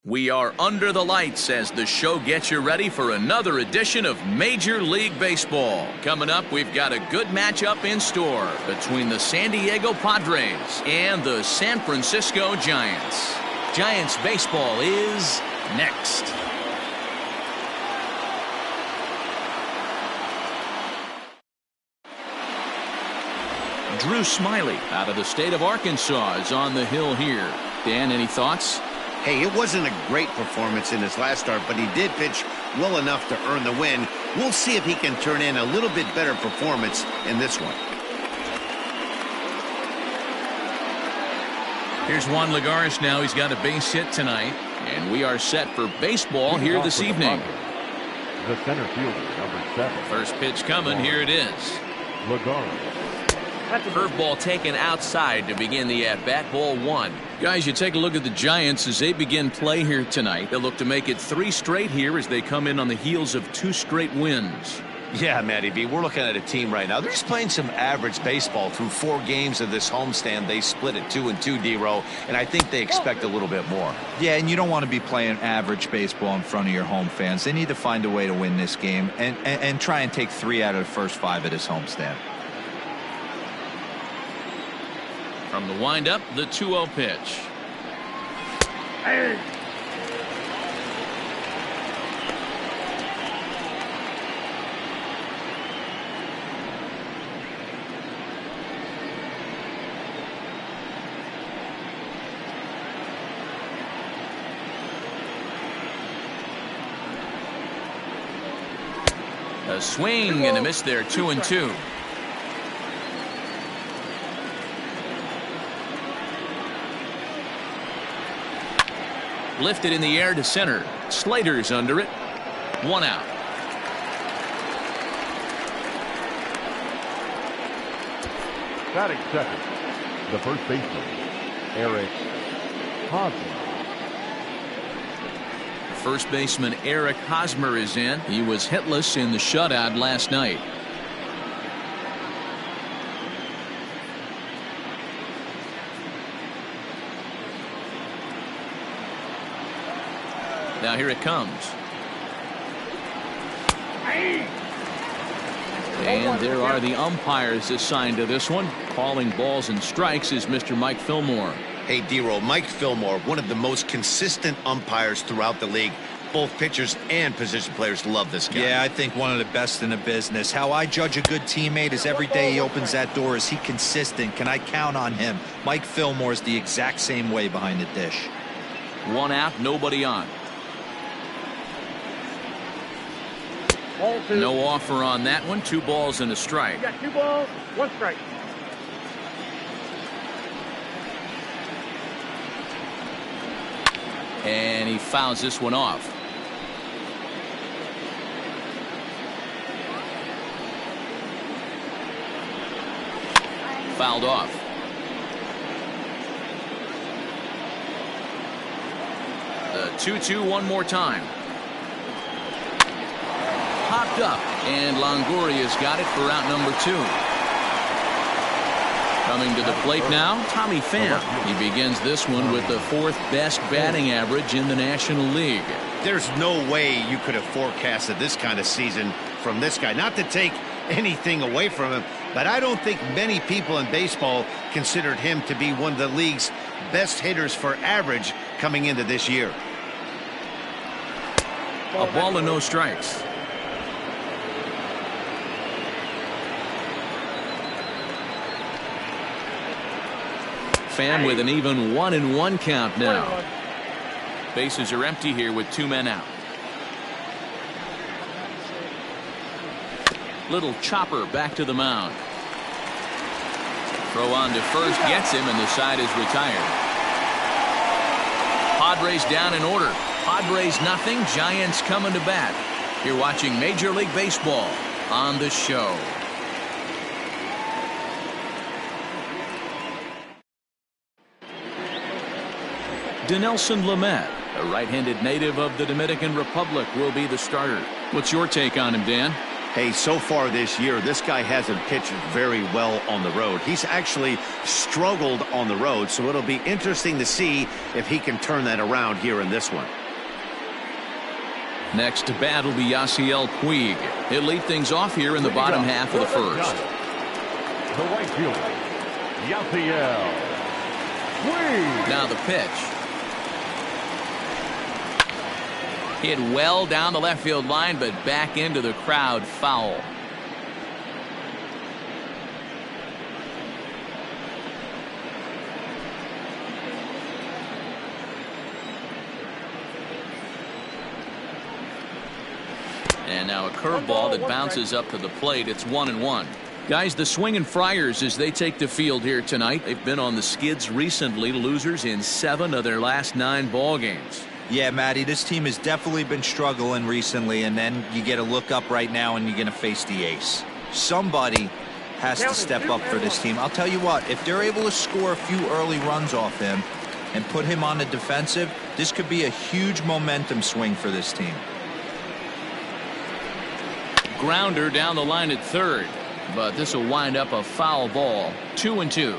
We are under the lights as the show gets you ready for another edition of Major League Baseball. Coming up, we've got a good matchup in store between the San Diego Padres and the San Francisco Giants. Giants baseball is next. Drew Smiley out of the state of Arkansas is on the hill here. Dan, any thoughts? Hey, it wasn't a great performance in his last start, but he did pitch well enough to earn the win. We'll see if he can turn in a little bit better performance in this one. Here's Juan Lagares now. He's got a base hit tonight, and we are set for baseball here this evening. The center fielder, number 7. First pitch coming. Here it is. Lagares. Curveball taken outside to begin the at-bat. Ball 1. Guys, you take a look at the Giants as they begin play here tonight. They'll look to make it 3 straight here as they come in on the heels of 2 straight wins. Yeah, Matty B, we're looking at a team right now. They're just playing some average baseball through 4 games of this homestand. They split at 2-2, D-Row, and I think they expect a little bit more. Yeah, and you don't want to be playing average baseball in front of your home fans. They need to find a way to win this game and try and take 3 out of the first 5 of this homestand. From the windup, the 2-0 pitch. Hey. A swing and a miss there, 2-2. Lifted in the air to center. Slater's under it. 1 out. Batting second, the first baseman, Eric Hosmer. First baseman Eric Hosmer is in. He was hitless in the shutout last night. Now here it comes. And there are the umpires assigned to this one. Calling balls and strikes is Mr. Mike Fillmore. Hey, D-Row, Mike Fillmore, one of the most consistent umpires throughout the league. Both pitchers and position players love this guy. Yeah, I think one of the best in the business. How I judge a good teammate is every day he opens that door. Is he consistent? Can I count on him? Mike Fillmore is the exact same way behind the dish. 1 out, nobody on. No offer on that one. 2 balls and a strike. You got 2 balls, 1 strike. And he fouls this one off. Fouled off. The 2-2 one more time. Popped up, and Longoria's got it for out number 2. Coming to the plate now, Tommy Pham. He begins this one with the 4th best batting average in the National League. There's no way you could have forecasted this kind of season from this guy. Not to take anything away from him, but I don't think many people in baseball considered him to be one of the league's best hitters for average coming into this year. A ball and no strikes. Pham with an even 1-1 count now. Bases are empty here with 2 men out. Little chopper back to the mound. Throw on to first gets him, and the side is retired. Padres down in order. Padres nothing. Giants coming to bat. You're watching Major League Baseball on the show. Dinelson Lamet, a right-handed native of the Dominican Republic, will be the starter. What's your take on him, Dan? Hey, so far this year, this guy hasn't pitched very well on the road. He's actually struggled on the road, so it'll be interesting to see if he can turn that around here in this one. Next to bat will be Yasiel Puig. He'll lead things off here in the bottom half of the first. The right fielder, Yasiel Puig. Now the pitch. Hit well down the left field line, but back into the crowd, foul. And now a curveball that bounces up to the plate. It's 1-1. Guys, the Swinging Friars as they take the field here tonight. They've been on the skids recently, losers in 7 of their last 9 ball games. Yeah, Matty, this team has definitely been struggling recently, and then you get a look up right now and you're going to face the ace. Somebody has to step up for this team. I'll tell you what, if they're able to score a few early runs off him and put him on the defensive, this could be a huge momentum swing for this team. Grounder down the line at third, but this will wind up a foul ball. 2-2.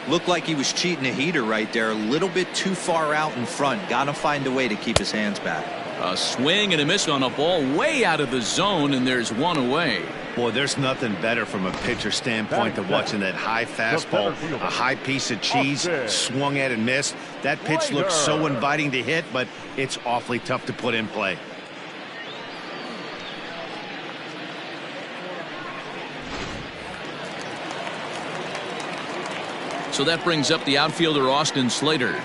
Looked like he was cheating a heater right there, a little bit too far out in front. Got to find a way to keep his hands back. A swing and a miss on a ball way out of the zone, and there's one away. Boy, there's nothing better from a pitcher standpoint than watching that high fastball, a high piece of cheese, swung at and missed. That pitch looks so inviting to hit, but it's awfully tough to put in play. So that brings up the outfielder Austin Slater,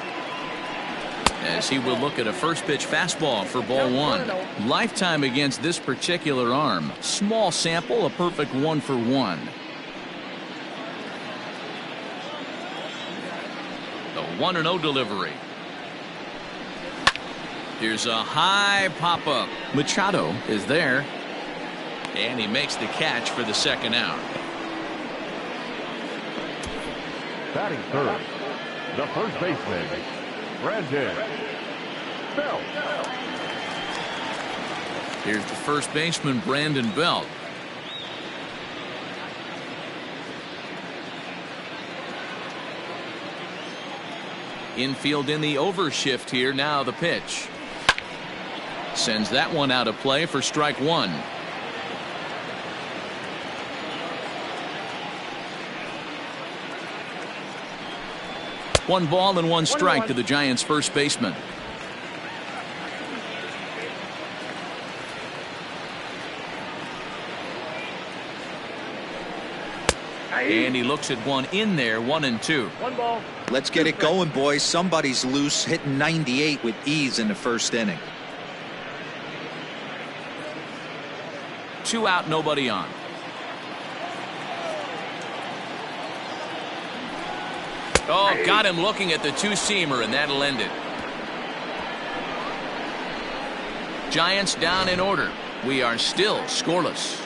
as he will look at a first pitch fastball for ball 1. Lifetime against this particular arm. Small sample, a perfect 1 for 1. The 1-0 delivery. Here's a high pop up. Machado is there, and he makes the catch for the second out. Batting third, the first baseman, Brandon Belt. Here's the first baseman, Brandon Belt. Infield in the overshift here. Now the pitch. Sends that one out of play for strike 1. One ball and one strike to the Giants' first baseman. And he looks at one in there, 1-2. One ball. Let's get it going, boys. Somebody's loose, hitting 98 with ease in the first inning. 2 out, nobody on. Oh, got him looking at the two-seamer, and that'll end it. Giants down in order. We are still scoreless.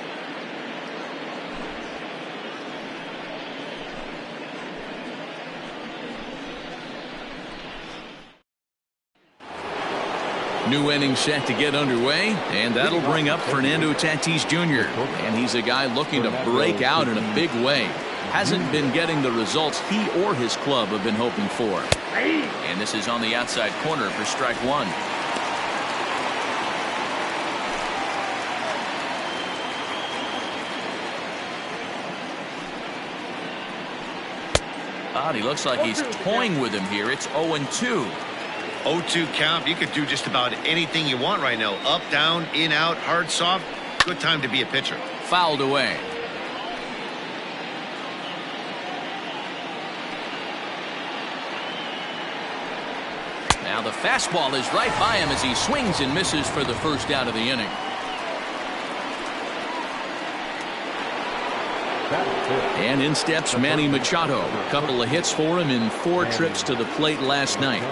New inning set to get underway, and that'll bring up Fernando Tatis Jr. And he's a guy looking to break out in a big way. Hasn't been getting the results he or his club have been hoping for. And this is on the outside corner for strike 1. He looks like he's toying with him here. It's 0-2. 0-2 count. You could do just about anything you want right now. Up, down, in, out, hard, soft. Good time to be a pitcher. Fouled away. Now the fastball is right by him as he swings and misses for the first out of the inning. And in steps Manny Machado. A couple of hits for him in 4 trips to the plate last night.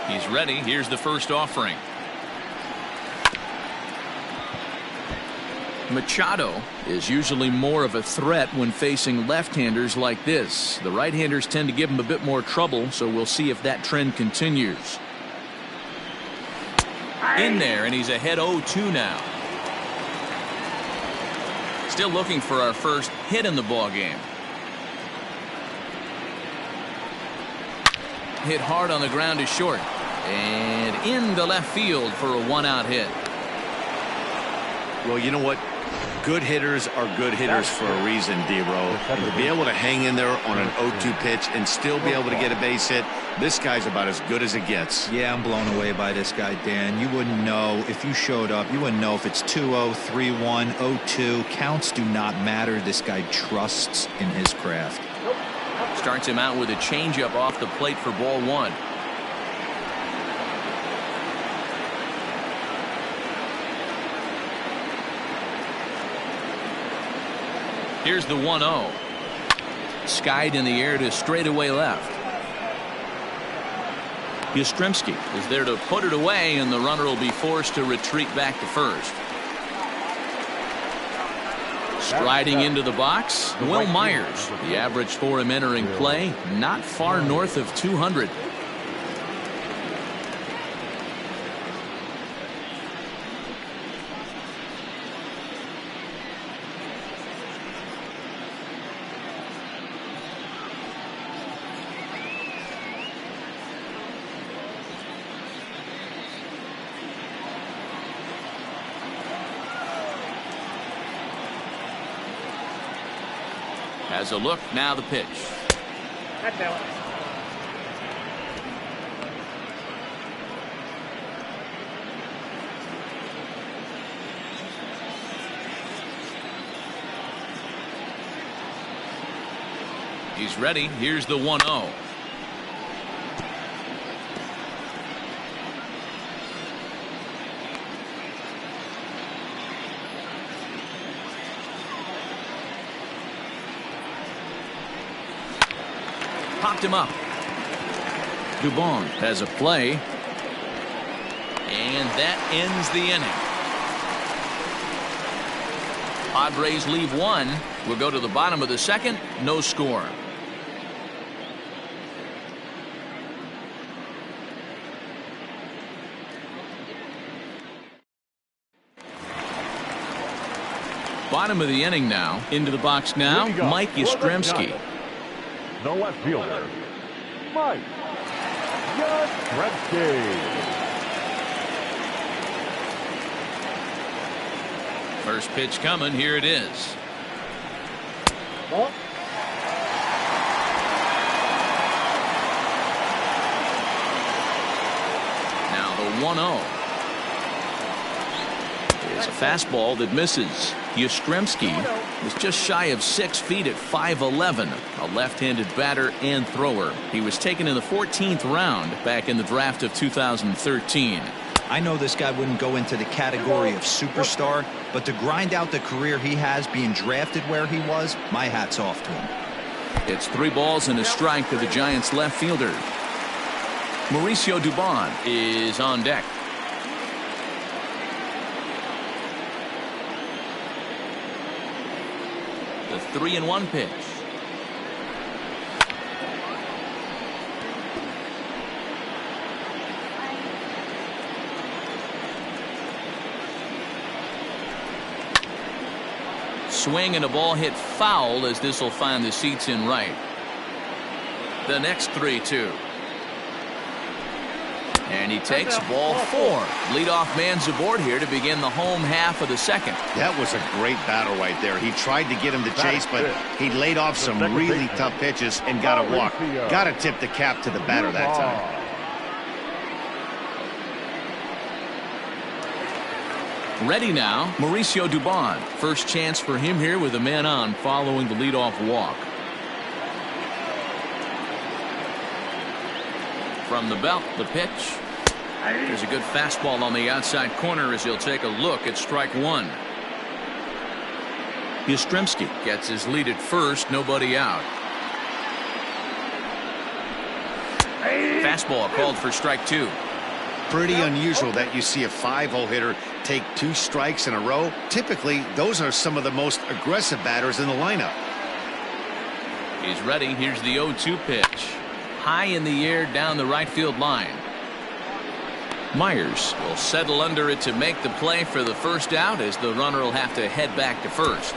He's ready. Here's the first offering. Machado is usually more of a threat when facing left-handers like this. The right-handers tend to give him a bit more trouble, so we'll see if that trend continues. In there, and he's ahead 0-2 now. Still looking for our first hit in the ball game. Hit hard on the ground is short. And into left field for a one-out hit. Well, you know what? Good hitters are good hitters for a reason, D-Row. And to be able to hang in there on an 0-2 pitch and still be able to get a base hit, this guy's about as good as it gets. Yeah, I'm blown away by this guy, Dan. You wouldn't know if you showed up. You wouldn't know if it's 2-0, 3-1, 0-2. Counts do not matter. This guy trusts in his craft. Starts him out with a changeup off the plate for ball one. Here's the 1-0. Skied in the air to straightaway left. Yastrzemski is there to put it away, and the runner will be forced to retreat back to first. Striding into the box, Will Myers. The average for him entering play, not far north of 200. Has a look, now the pitch. He's ready. Here's the 1-0. Popped him up. Dubon has a play. And that ends the inning. Padres leave one. We'll go to the bottom of the second. No score. Bottom of the inning now. Into the box now, Mike Yastrzemski. The left fielder, Mike Yastrzemski. First pitch coming. Here it is. Now the 1-0. It's a fastball that misses. Yastrzemski is just shy of 6 feet at 5'11", a left-handed batter and thrower. He was taken in the 14th round back in the draft of 2013. I know this guy wouldn't go into the category of superstar, but to grind out the career he has being drafted where he was, my hat's off to him. It's 3 balls and a strike to the Giants left fielder. Mauricio Dubon is on deck. The 3-1 pitch. Swing and a ball hit foul as this will find the seats in right. The next 3-2. And he takes ball 4. Leadoff man's aboard here to begin the home half of the second. That was a great battle right there. He tried to get him to chase, but he laid off some really tough pitches and got a walk. Got to tip the cap to the batter that time. Ready now, Mauricio Dubon. First chance for him here with a man on following the leadoff walk. From the belt, the pitch. There's a good fastball on the outside corner as he'll take a look at strike 1. Yastrzemski gets his lead at first, nobody out. Fastball called for strike 2. Pretty unusual that you see a 5-hole hitter take 2 strikes in a row, typically those are some of the most aggressive batters in the lineup. He's ready. Here's the 0-2 pitch. High in the air down the right field line. Myers will settle under it to make the play for the first out, as the runner will have to head back to first.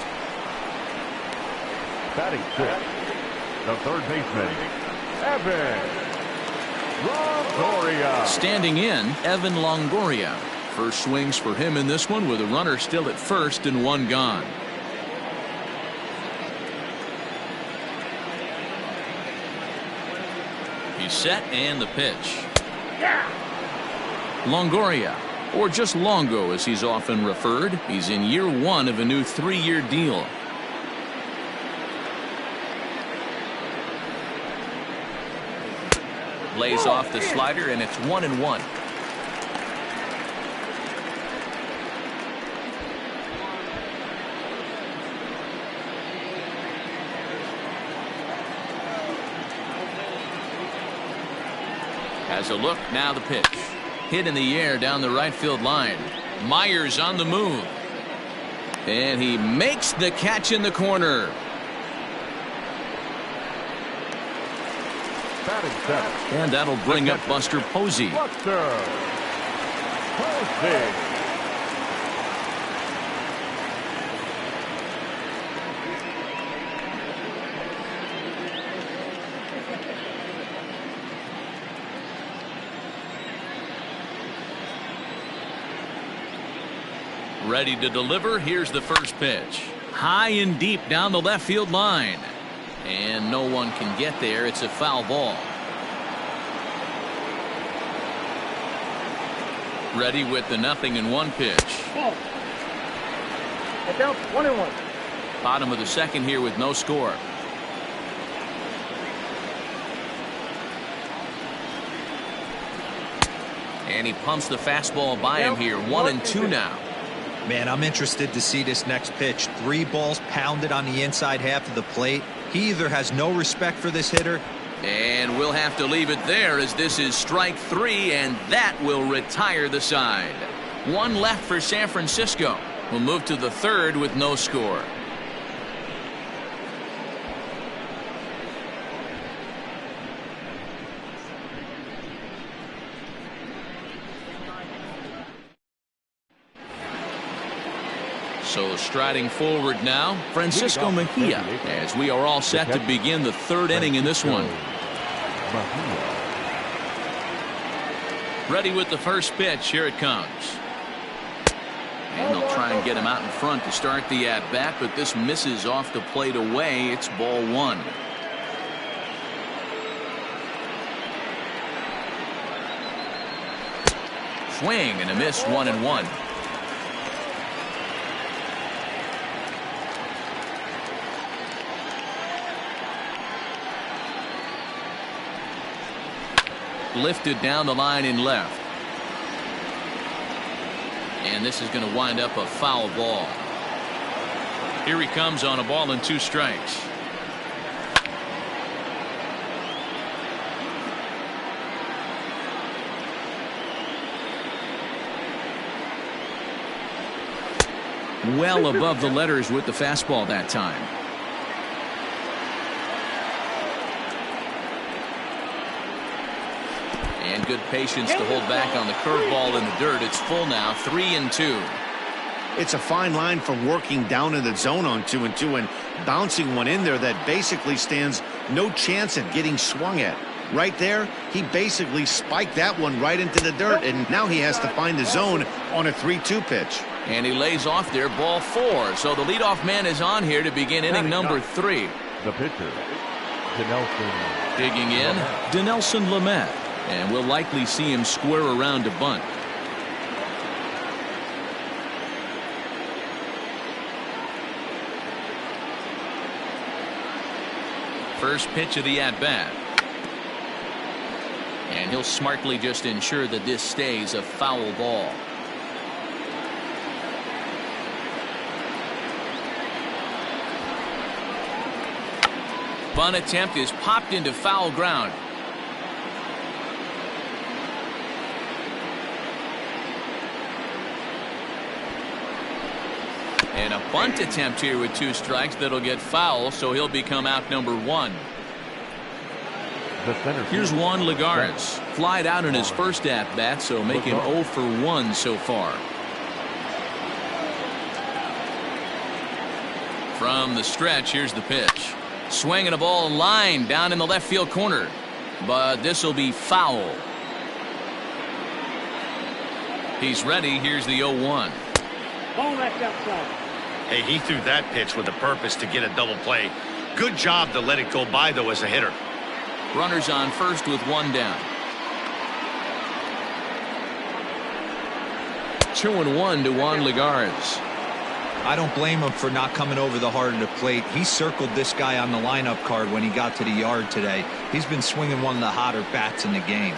Batting 6, the third baseman, Evan Longoria. Standing in, Evan Longoria. First swings for him in this one, with a runner still at first and 1 gone. He's set, and the pitch. Longoria, or just Longo as he's often referred. He's in year 1 of a new 3-year deal. Lays off the slider, and it's 1-1. Has a look, now the pitch. Hit in the air down the right field line. Myers on the move. And he makes the catch in the corner. And that'll bring up Buster Posey. Ready to deliver. Here's the first pitch. High and deep down the left field line. And no one can get there. It's a foul ball. Ready with the 0-1 pitch. Down 1-1. Bottom of the second here with no score. And he pumps the fastball by him here. 1-2 now. Man, I'm interested to see this next pitch. 3 balls pounded on the inside half of the plate. He either has no respect for this hitter. And we'll have to leave it there, as this is strike 3, and that will retire the side. 1 left for San Francisco. We'll move to the 3rd with no score. So striding forward now, Francisco Mejia, as we are all set to begin the 3rd inning in this one. Ready with the first pitch. Here it comes. And they'll try and get him out in front to start the at-bat, but this misses off the plate away. It's ball 1. Swing and a miss. 1-1. Lifted down the line in left. And this is going to wind up a foul ball. Here he comes on a ball and 2 strikes. Well above the letters with the fastball that time. And good patience to hold back on the curveball in the dirt. It's full now. 3-2. It's a fine line from working down in the zone on 2-2 and bouncing one in there that basically stands no chance at getting swung at. Right there, he basically spiked that one right into the dirt, and now he has to find the zone on a 3-2 pitch. And he lays off there, ball 4. So the leadoff man is on here to begin inning number 3. The pitcher, Dinelson. Digging in, Dinelson Lamet. And we'll likely see him square around to bunt. First pitch of the at-bat. And he'll smartly just ensure that this stays a foul ball. Bunt attempt is popped into foul ground. And a bunt attempt here with 2 strikes that'll get foul, so he'll become out number 1. Here's Juan Lagares. Flied out in his first at-bat, so make him 0 for 1 so far. From the stretch, here's the pitch. Swinging a ball line down in the left field corner. But this will be foul. He's ready. Here's the 0-1. Ball left outside. Hey, he threw that pitch with a purpose to get a double play. Good job to let it go by, though, as a hitter. Runners on first with 1 down. 2-1 to Juan Lagares. I don't blame him for not coming over the heart of the plate. He circled this guy on the lineup card when he got to the yard today. He's been swinging one of the hotter bats in the game.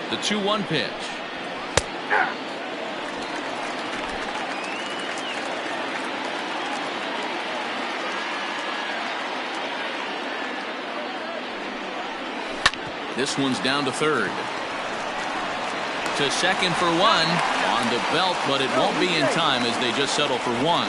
The 2-1 pitch. This one's down to third. To second for 1. On the belt, but it won't be in time as they just settle for 1.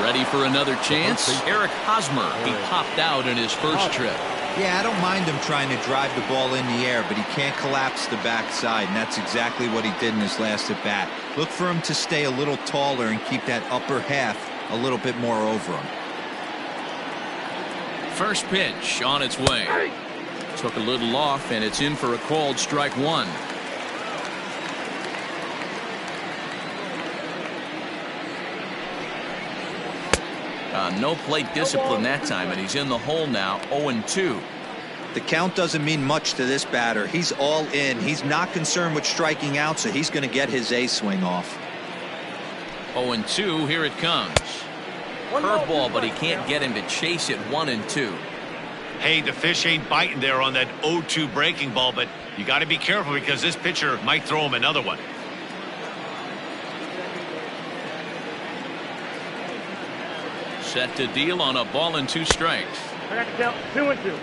Ready for another chance? Eric Hosmer. He popped out in his first trip. Yeah, I don't mind him trying to drive the ball in the air, but he can't collapse the backside, and that's exactly what he did in his last at-bat. Look for him to stay a little taller and keep that upper half a little bit more over him. First pitch on its way. Took a little off, and it's in for a called strike 1. No plate discipline that time, and he's in the hole now. 0-2. The count doesn't mean much to this batter. He's all in. He's not concerned with striking out, so he's going to get his A swing off. 0-2. Here it comes. Curveball, but he can't get him to chase it. 1-2. Hey, the fish ain't biting there on that 0-2 breaking ball, but you got to be careful because this pitcher might throw him another one. Set to deal on a ball and 2 strikes. I got to count 2-2.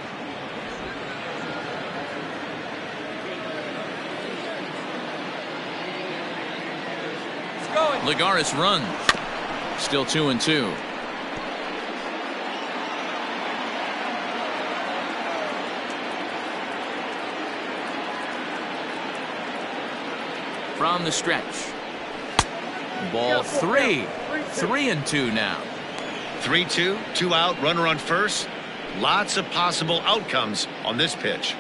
Lagares runs. Still 2-2. From the stretch. Ball 3. 3-2 now. 3-2, 2 out, runner on first. Lots of possible outcomes on this pitch.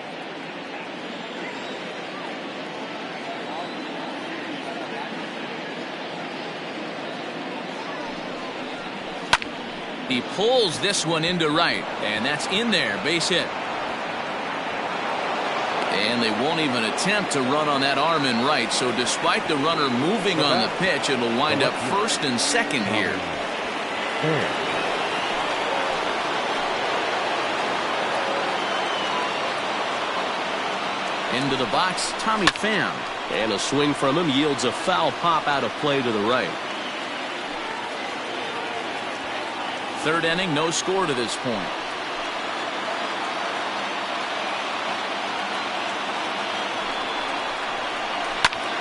He pulls this one into right, and that's in there. Base hit. And they won't even attempt to run on that arm in right, so despite the runner moving on the pitch, it'll wind up first and second here. Into the box, Tommy Pham. And a swing from him yields a foul pop out of play to the right. Third inning, no score to this point.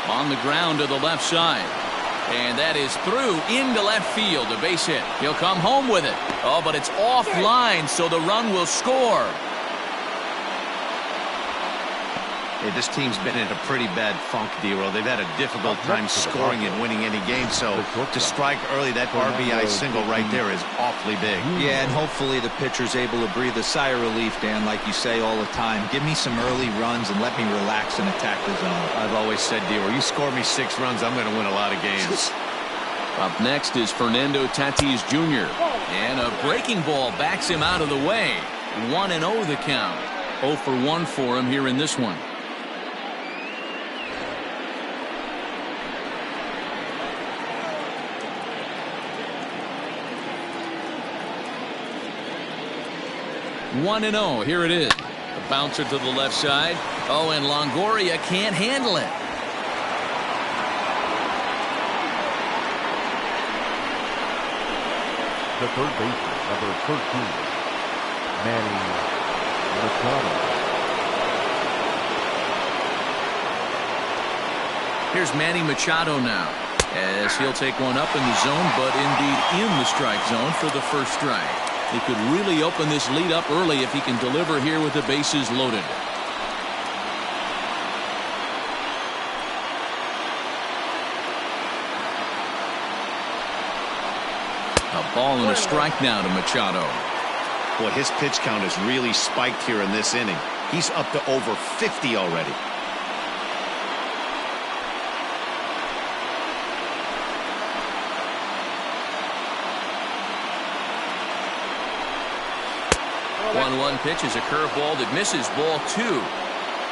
On the ground to the left side. And that is through into left field, a base hit. He'll come home with it. Oh, but it's offline, so the run will score. Hey, this team's been in a pretty bad funk, D-Roll. They've had a difficult time scoring and winning any game, so to strike early, that RBI single right there is awfully big. Yeah, and hopefully the pitcher's able to breathe a sigh of relief, Dan, like you say all the time. Give me some early runs and let me relax and attack the zone. I've always said, D-Roll, you score me 6 runs, I'm going to win a lot of games. Up next is Fernando Tatis Jr. And a breaking ball backs him out of the way. 1-0 the count. 0 for 1 for him here in this one. One and 0. Here it is. A bouncer to the left side. Oh, and Longoria can't handle it. The third baseman, number 13, Manny Machado. Here's Manny Machado now, as he'll take one up in the zone, but indeed in the strike zone for the first strike. He could really open this lead up early if he can deliver here with the bases loaded. A ball and a strike now to Machado. Boy, his pitch count has really spiked here in this inning. He's up to over 50 already. One pitch is a curveball that misses, ball 2.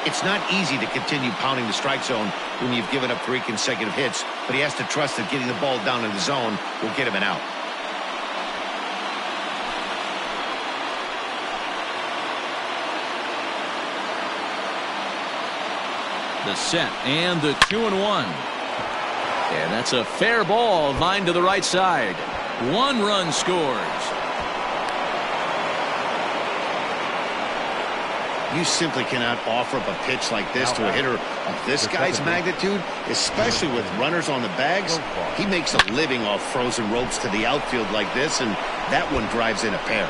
It's not easy to continue pounding the strike zone when you've given up 3 consecutive hits, but he has to trust that getting the ball down in the zone will get him an out. The set and the 2-1. And that's a fair ball, line to the right side. 1 run scores. You simply cannot offer up a pitch like this to a hitter of this guy's magnitude, especially with runners on the bags. He makes a living off frozen ropes to the outfield like this, and that one drives in a pair.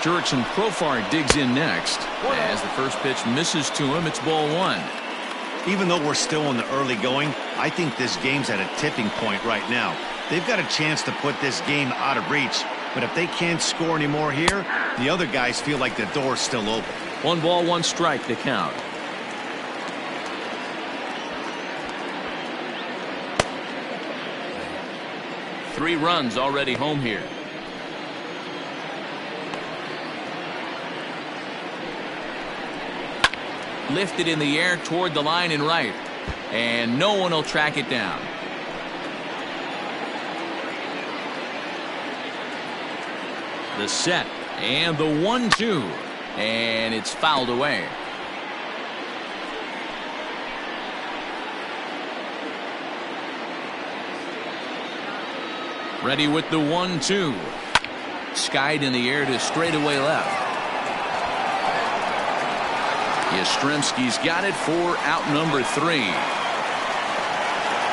Jurickson Profar digs in next. As the first pitch misses to him, it's ball 1. Even though we're still in the early going, I think this game's at a tipping point right now. They've got a chance to put this game out of reach, but if they can't score any more here, the other guys feel like the door's still open. 1 ball, 1 strike to count. Three runs already home here. Lifted in the air toward the line and right, and no one will track it down. The set and the 1-2, and it's fouled away. Ready with the 1-2, skied in the air to straightaway left. Yastrzemski's got it for out number 3.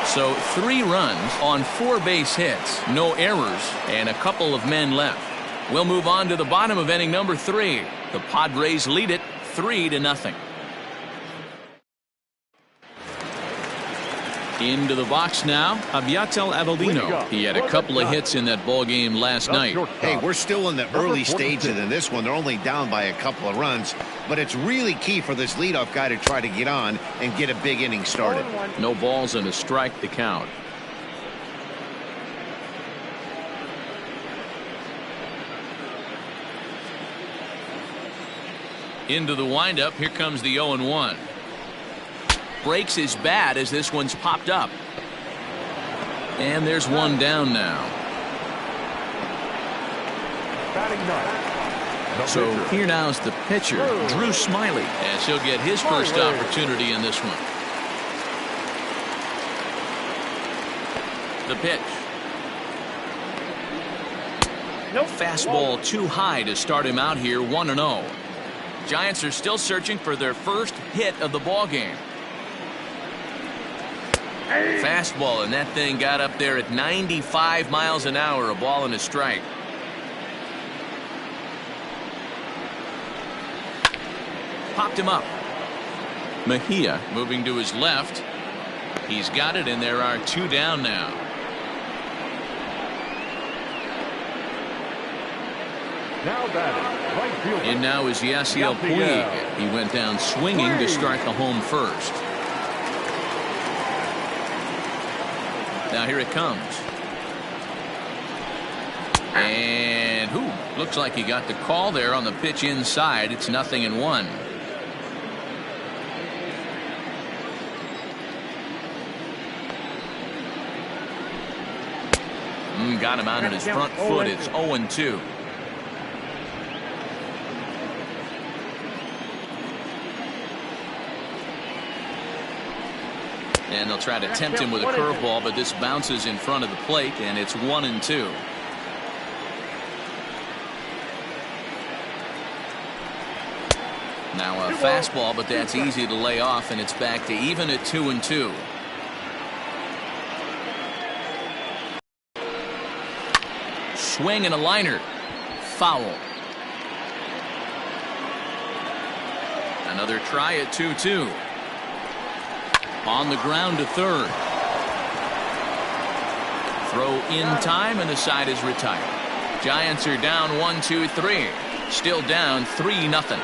So 3 runs on 4 base hits, no errors, and a couple of men left. We'll move on to the bottom of inning number 3. The Padres lead it 3-0. Into the box now, Aviatel Avellino. He had a couple of hits in that ball game last night. Hey, we're still in the early stages in this one. They're only down by a couple of runs, but it's really key for this leadoff guy to try to get on and get a big inning started. No balls and a strike to count. Into the windup, here comes the 0-1. Breaks his bat as this one's popped up. And there's one down now. So here now is the pitcher, Drew Smyly, as he'll get his first opportunity in this one. The pitch. Fastball too high to start him out here, 1-0. Giants are still searching for their first hit of the ball game. Fastball, and that thing got up there at 95 miles an hour, a ball and a strike. Popped him up. Mejia moving to his left. He's got it, and there are 2 down now. Now batting, right fielder. And now is Yasiel Puig. He went down swinging to start the home first. Now here it comes. And looks like he got the call there on the pitch inside. It's 0-1. Got him out on his front foot. It's 0-2. And they'll try to tempt him with a curveball, but this bounces in front of the plate, and it's 1-2. Now a fastball, but that's easy to lay off, and it's back to even at 2-2. Swing and a liner. Foul. Another try at 2-2. On the ground to third. Throw in time, and the side is retired. Giants are down 1-2-3. Still down 3-0.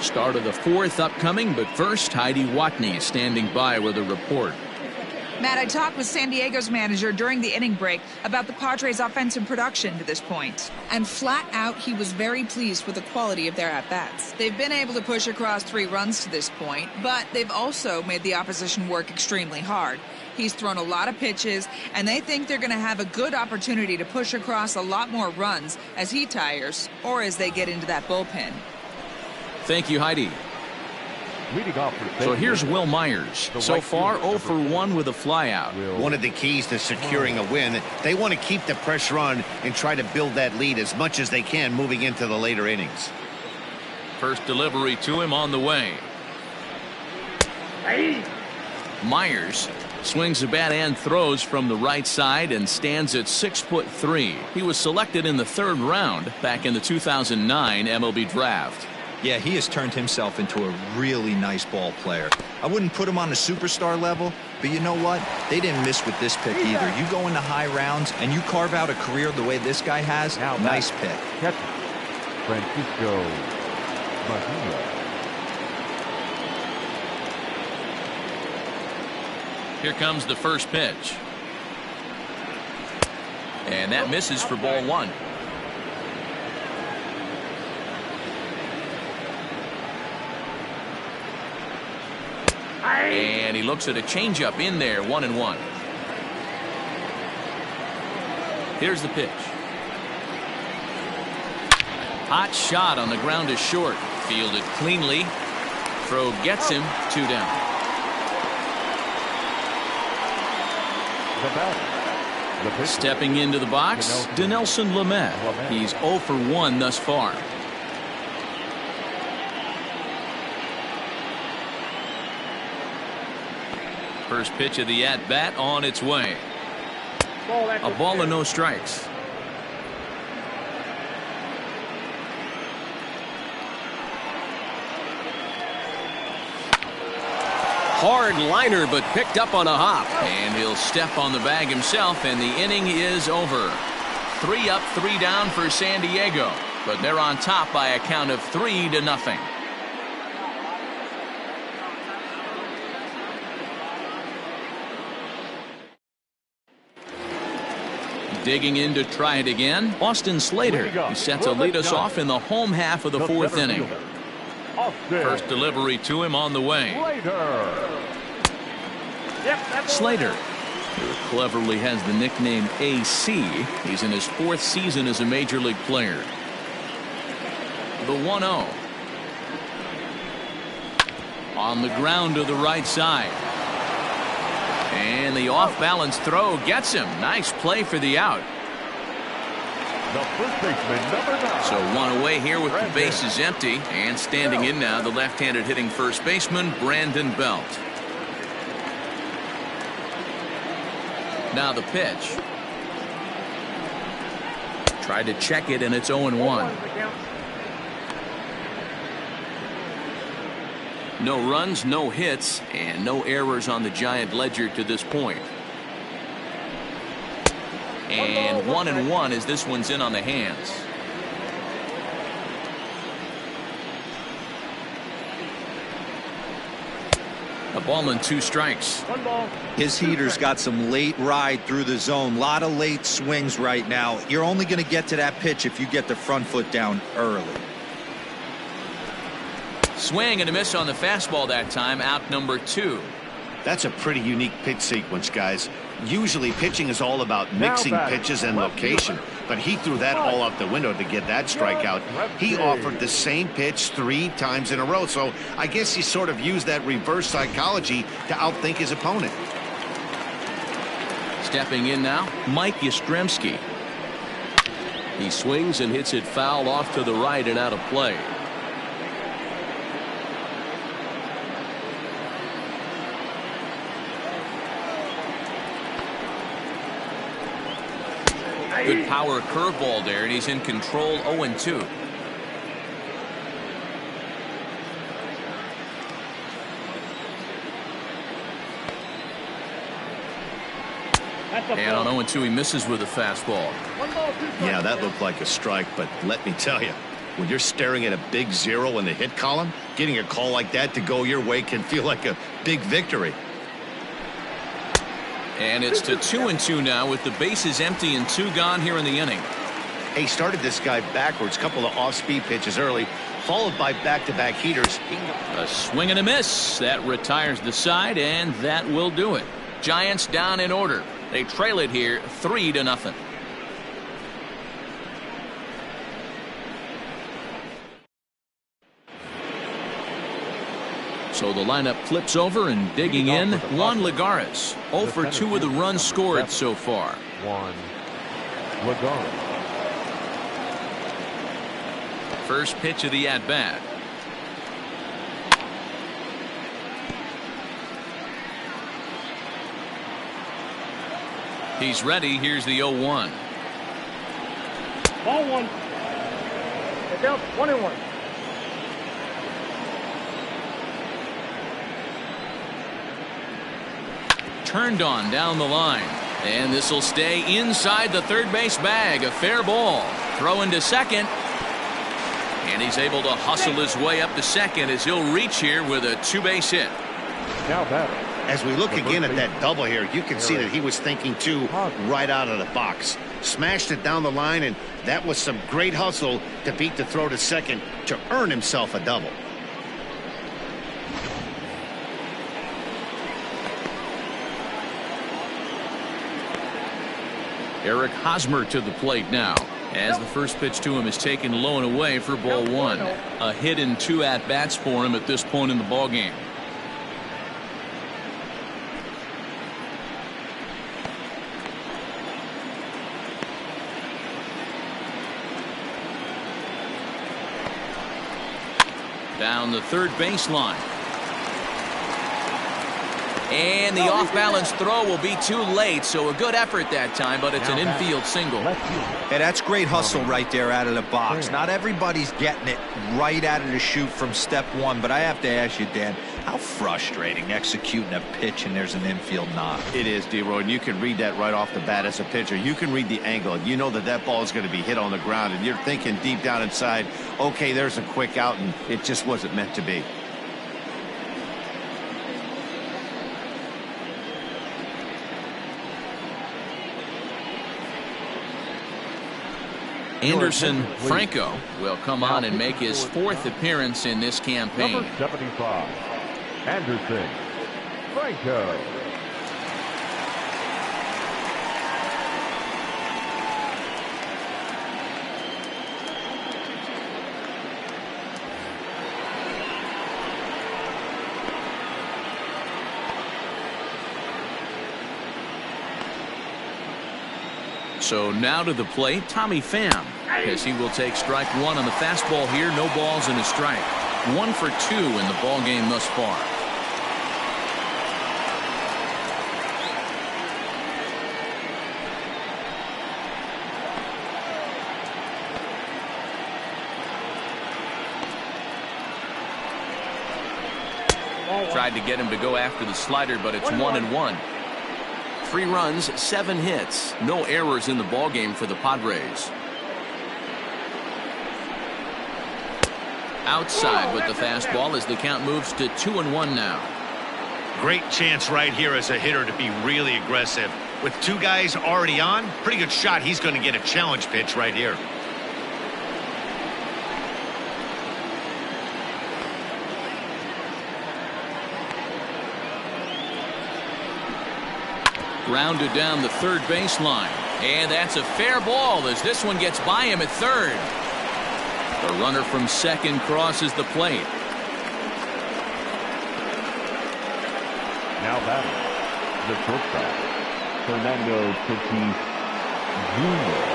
Start of the fourth upcoming, but first, Heidi Watney standing by with a report. Matt, I talked with San Diego's manager during the inning break about the Padres' offensive production to this point. And flat out, he was very pleased with the quality of their at-bats. They've been able to push across 3 runs to this point, but they've also made the opposition work extremely hard. He's thrown a lot of pitches, and they think they're going to have a good opportunity to push across a lot more runs as he tires or as they get into that bullpen. Thank you, Heidi. So here's Will Myers. So far, 0 for 1 with a flyout. One of the keys to securing a win, they want to keep the pressure on and try to build that lead as much as they can moving into the later innings. First delivery to him on the way. Myers swings the bat and throws from the right side and stands at 6'3". He was selected in the 3rd round back in the 2009 MLB draft. Yeah, he has turned himself into a really nice ball player. I wouldn't put him on a superstar level, but you know what? They didn't miss with this pick either. You go into high rounds and you carve out a career the way this guy has. Now nice pick. Catcher, Francisco Martinez. Here comes the first pitch. And that misses for ball 1. And he looks at a changeup in there, 1-1. Here's the pitch. Hot shot on the ground is short. Fielded cleanly. Throw gets him, 2 down. Stepping into the box, Dinelson Lamet. He's 0 for 1 thus far. First pitch of the at-bat on its way. A ball and no strikes. Hard liner, but picked up on a hop. And he'll step on the bag himself, and the inning is over. 3 up, 3 down for San Diego. But they're on top by a count of 3-0. Digging in to try it again, Austin Slater. He's set to lead us off in the home half of the 4th inning. First delivery to him on the way. Slater, who cleverly has the nickname AC. He's in his 4th season as a major league player. The 1-0. On the ground to the right side. And the off-balance throw gets him. Nice play for the out. The first baseman, number 9. So 1 away here with the bases empty. And standing in now, the left-handed hitting first baseman, Brandon Belt. Now the pitch. Tried to check it, and it's 0-1. No runs, no hits, and no errors on the Giant ledger to this point. And 1-1 as this one's in on the hands. A ball and 2 strikes. His heater's got some late ride through the zone. A lot of late swings right now. You're only going to get to that pitch if you get the front foot down early. Swing and a miss on the fastball that time. Out number 2. That's a pretty unique pitch sequence, guys. Usually pitching is all about mixing pitches and location. but he threw that all out the window to get that strikeout. He offered the same pitch 3 times in a row, so I guess he sort of used that reverse psychology to outthink his opponent. Stepping in now, Mike Yastrzemski. He swings and hits it foul off to the right and out of play. Good power curveball there, and he's in control. 0-2. And on 0-2, he misses with a fastball. Yeah, that looked like a strike, but let me tell you, when you're staring at a big 0 in the hit column, getting a call like that to go your way can feel like a big victory. And it's to 2-2 now with the bases empty and 2 gone here in the inning. He started this guy backwards, couple of off-speed pitches early, followed by back-to-back heaters. A swing and a miss. That retires the side, and that will do it. Giants down in order. They trail it here 3-0. So the lineup flips over, and digging in, Juan Lagares. 0 for 2 with the runs scored so far. Juan Lagares. First pitch of the at-bat. He's ready. Here's the 0-1. Ball 1. Get down 1-1. Turned on down the line, and this will stay inside the third base bag. A fair ball. Throw into second, and he's able to hustle his way up to second as he'll reach here with a 2-base hit. Now batting. As we look again at that double here, you can see that he was thinking too right out of the box. Smashed it down the line, and that was some great hustle to beat the throw to second to earn himself a double. Eric Hosmer to the plate now, as the first pitch to him is taken low and away for ball 1. A hit in 2 at-bats for him at this point in the ballgame. Down the third baseline. And the off-balance throw will be too late, so a good effort that time, but it's an infield single. Yeah, that's great hustle right there out of the box. Not everybody's getting it right out of the chute from step 1, but I have to ask you, Dan, how frustrating executing a pitch and there's an infield knock. It is, D-Roy, and you can read that right off the bat as a pitcher. You can read the angle. You know that that ball is going to be hit on the ground, and you're thinking deep down inside, okay, there's a quick out, and it just wasn't meant to be. Anderson Franco will come on and make his 4th appearance in this campaign. Number 75, Anderson Franco. So now to the plate, Tommy Pham, as he will take strike 1 on the fastball here. No balls and a strike. 1 for 2 in the ball game thus far. Tried to get him to go after the slider, but it's 1-1. 3 runs, 7 hits, no errors in the ballgame for the Padres. Outside with the fastball as the count moves to 2-1 now. Great chance right here as a hitter to be really aggressive. With 2 guys already on, pretty good shot he's going to get a challenge pitch right here. Grounded down the third baseline. And that's a fair ball as this one gets by him at third. The runner from second crosses the plate. Now batting, the shortstop, Fernando Tatis Jr.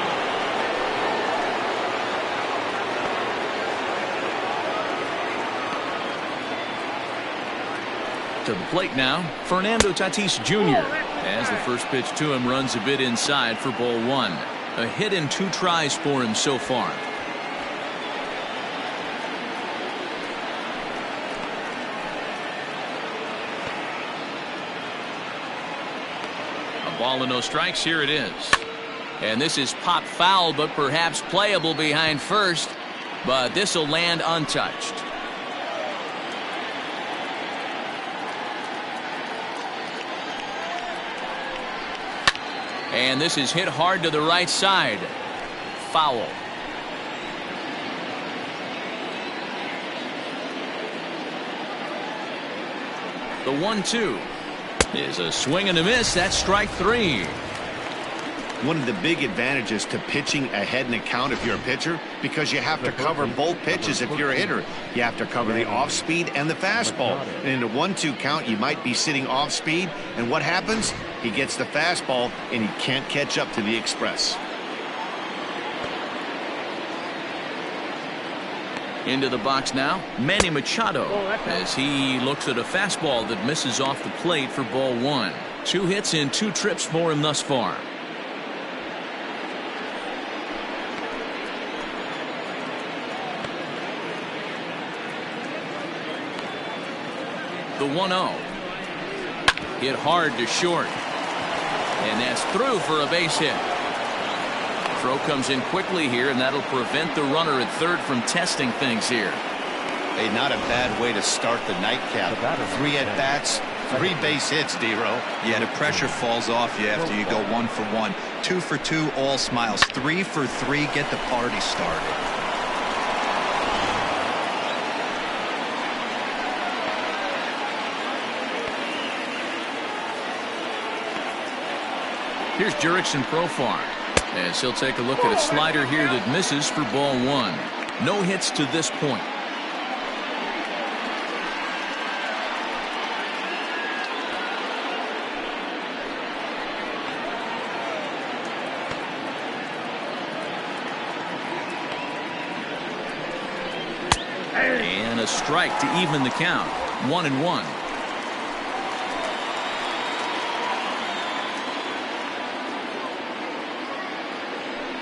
To the plate now, Fernando Tatis Jr. As the first pitch to him runs a bit inside for ball one. A hit in 2 tries for him so far. A ball and no strikes. Here it is. And this is pop foul, but perhaps playable behind first. But this will land untouched. And this is hit hard to the right side. Foul. The 1-2 is a swing and a miss. That's strike 3. One of the big advantages to pitching ahead in the count if you're a pitcher, because you have to cover both pitches if you're a hitter. You have to cover the off speed and the fastball. And in a 1-2 count, you might be sitting off speed, and what happens? He gets the fastball and he can't catch up to the express. Into the box now, Manny Machado, as he looks at a fastball that misses off the plate for ball 1. 2 hits in 2 trips for him thus far. The 1-0. Hit hard to short. And that's through for a base hit. Throw comes in quickly here, and that'll prevent the runner at third from testing things here. Hey, not a bad way to start the nightcap. 3 at-bats, 3 base hits, D-Row. Yeah, the pressure falls off you after you go 1 for 1. 2 for 2, all smiles. 3 for 3, get the party started. Here's Jurickson Profar, as he'll take a look at a slider here that misses for ball 1. No hits to this point. And a strike to even the count. 1-1.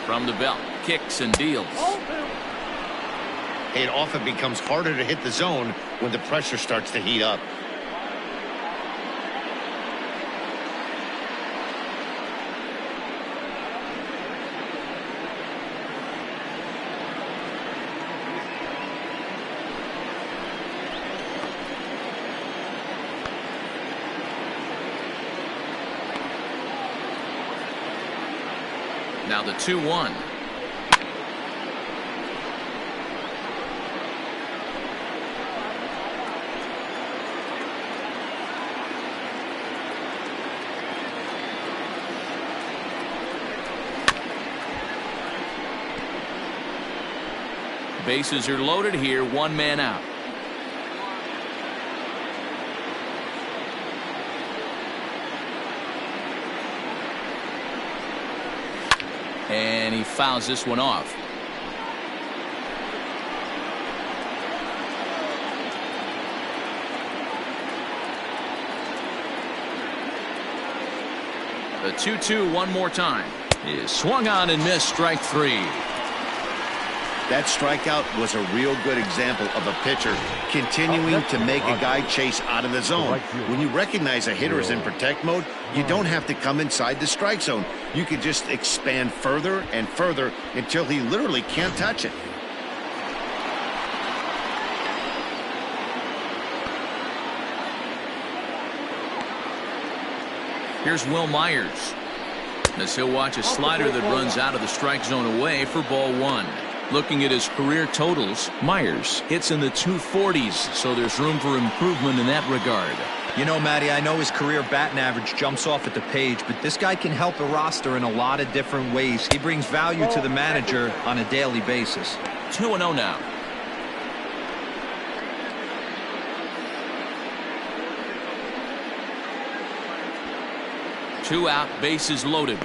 From the belt, kicks and deals. It often becomes harder to hit the zone when the pressure starts to heat up. Now the 2-1. Bases are loaded here, 1 man out. And he fouls this one off. The 2-2 one more time. Is swung on and missed, strike 3. That strikeout was a real good example of a pitcher continuing to make a guy chase out of the zone. When you recognize a hitter is in protect mode, you don't have to come inside the strike zone. You can just expand further and further until he literally can't touch it. Here's Will Myers, as he'll watch a slider that runs out of the strike zone away for ball 1. Looking at his career totals, Myers hits in the 240s, so there's room for improvement in that regard. You know, Matty, I know his career batting average jumps off at the page, but this guy can help the roster in a lot of different ways. He brings value to the manager on a daily basis. 2-0 now. Two out, bases loaded.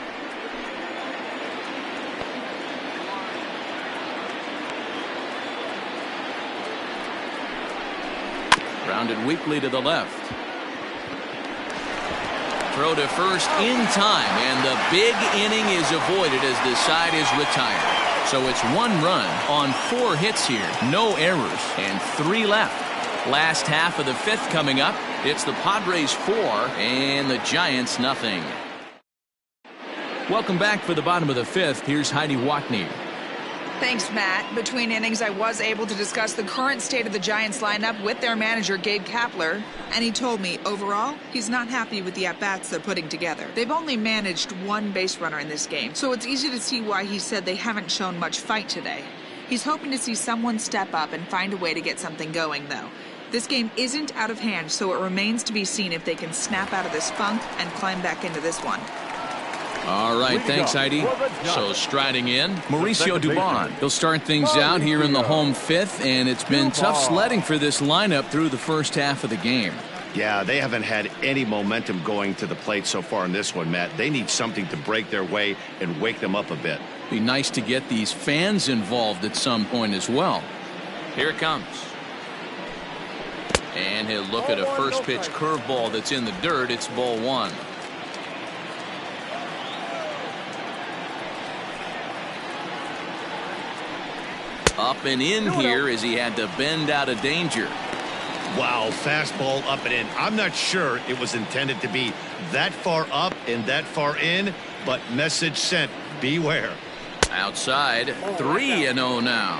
Grounded weakly to the left. Throw to first in time, and the big inning is avoided as the side is retired. So it's 1 run on 4 hits here, no errors, and 3 left. Last half of the 5th coming up. It's the Padres 4 and the Giants nothing. Welcome back for the bottom of the 5th. Here's Heidi Watney. Thanks, Matt. Between innings, I was able to discuss the current state of the Giants lineup with their manager, Gabe Kapler, and he told me, overall, he's not happy with the at-bats they're putting together. They've only managed 1 base runner in this game, so it's easy to see why he said they haven't shown much fight today. He's hoping to see someone step up and find a way to get something going, though. This game isn't out of hand, so it remains to be seen if they can snap out of this funk and climb back into this one. All right, thanks, Heidi. So striding in, Mauricio Dubon. He'll start things out here in the home 5th, and it's been tough sledding for this lineup through the first half of the game. Yeah, they haven't had any momentum going to the plate so far in this one, Matt. They need something to break their way and wake them up a bit. Be nice to get these fans involved at some point as well. Here it comes. And he'll look at a first pitch curveball that's in the dirt. It's ball 1. Up and in here as he had to bend out of danger. Wow, fastball up and in. I'm not sure it was intended to be that far up and that far in, but message sent. Beware. Outside, 3-0 now.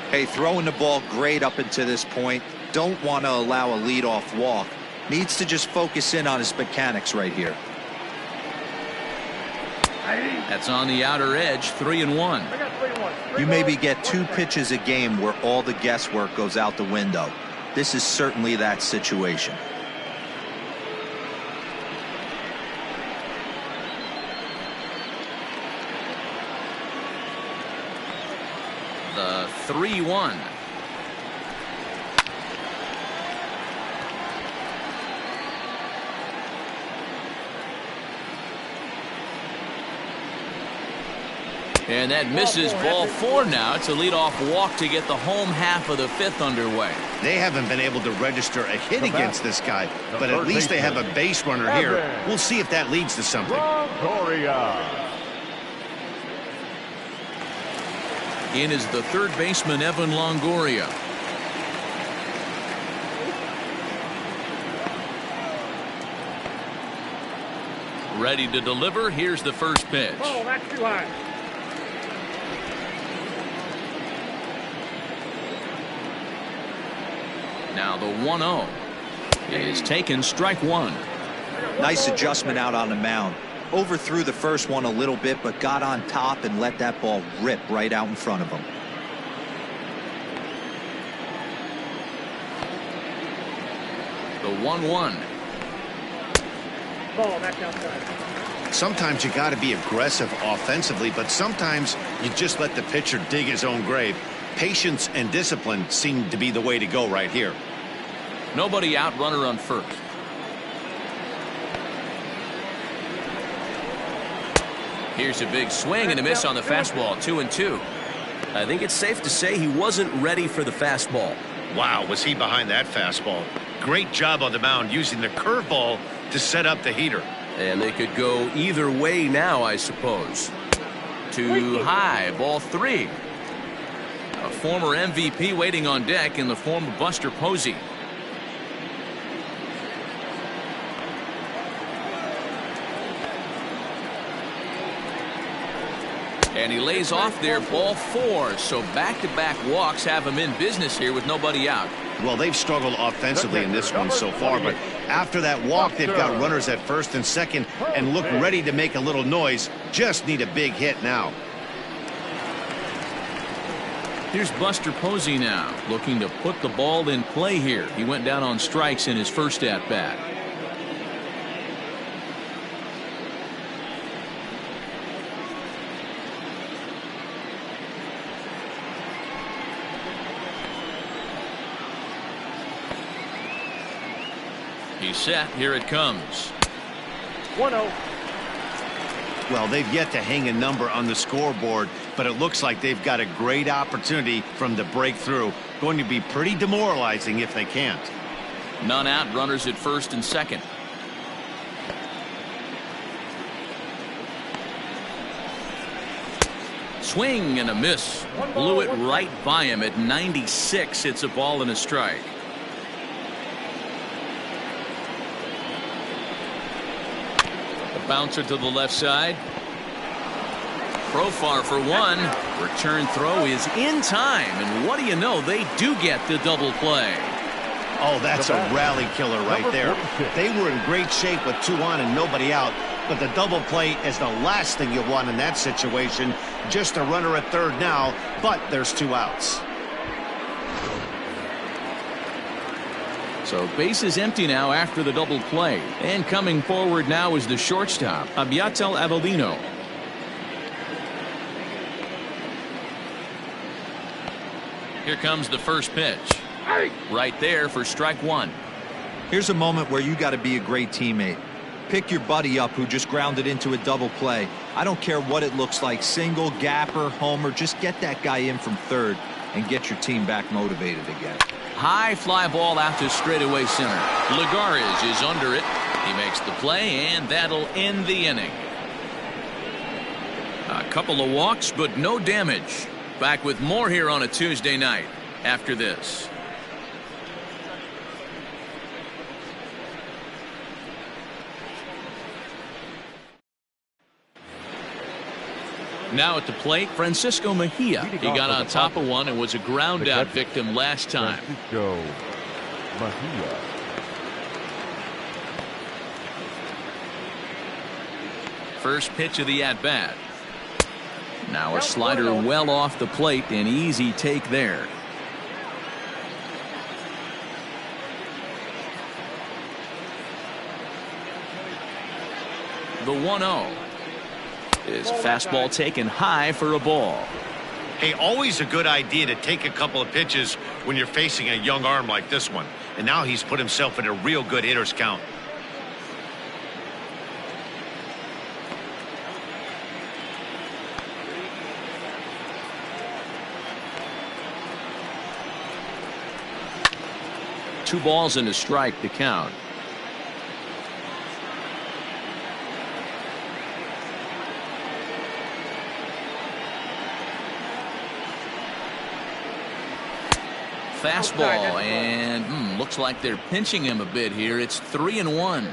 Hey, throwing the ball great up until this point. Don't want to allow a leadoff walk. Needs to just focus in on his mechanics right here. That's on the outer edge, 3-1. You maybe get 2 pitches a game where all the guesswork goes out the window. This is certainly that situation. The 3-1. And that misses ball 4 now. It's a leadoff walk to get the home half of the 5th underway. They haven't been able to register a hit against this guy, but at least they have a base runner here. We'll see if that leads to something. In is the third baseman, Evan Longoria. Ready to deliver. Here's the first pitch. Oh, that's too high. Now the 1-0 is taken, strike 1. Nice adjustment out on the mound. Overthrew the first one a little bit, but got on top and let that ball rip right out in front of him. The 1-1. Ball, that's outside. Sometimes you got to be aggressive offensively, but sometimes you just let the pitcher dig his own grave. Patience and discipline seem to be the way to go right here. Nobody out, runner on first. Here's a big swing and a miss on the fastball, 2-2. I think it's safe to say he wasn't ready for the fastball. Wow, was he behind that fastball? Great job on the mound using the curveball to set up the heater. And they could go either way now, I suppose. Too high, ball 3. A former MVP waiting on deck in the form of Buster Posey. And he lays off there, ball 4. So back-to-back walks have him in business here with nobody out. Well, they've struggled offensively in this one so far, but after that walk, they've got runners at first and second and look ready to make a little noise. Just need a big hit now. Here's Buster Posey now, looking to put the ball in play here. He went down on strikes in his first at-bat. He's set. Here it comes. 1-0. Well, they've yet to hang a number on the scoreboard, but it looks like they've got a great opportunity from the breakthrough. Going to be pretty demoralizing if they can't. None out, runners at first and second. Swing and a miss. Blew it right by him at 96. It's a ball and a strike. Bouncer to the left side. Profar for one. Return throw is in time, and what do you know, they do get the double play. Oh, that's a rally killer right there. They were in great shape with 2 on and nobody out, but the double play is the last thing you want in that situation. Just a runner at third now, but there's 2 outs. So base is empty now after the double play. And coming forward now is the shortstop, Abiatel Avellino. Here comes the first pitch. Right there for strike one. Here's a moment where you got to be a great teammate. Pick your buddy up who just grounded into a double play. I don't care what it looks like, single, gapper, homer, just get that guy in from third and get your team back motivated again. High fly ball out to straightaway center. Lagares is under it. He makes the play, and that'll end the inning. A couple of walks, but no damage. Back with more here on a Tuesday night after this. Now at the plate, Francisco Mejia. He got on top of one and was a ground out victim last time. Francisco Mejia. First pitch of the at-bat. Now a slider well off the plate, an easy take there. The 1-0. Is fastball taken high for a ball. Hey, always a good idea to take a couple of pitches when you're facing a young arm like this one. And now he's put himself in a real good hitter's count. Two balls and a strike to count. Fastball, and looks like they're pinching him a bit here. It's 3-1.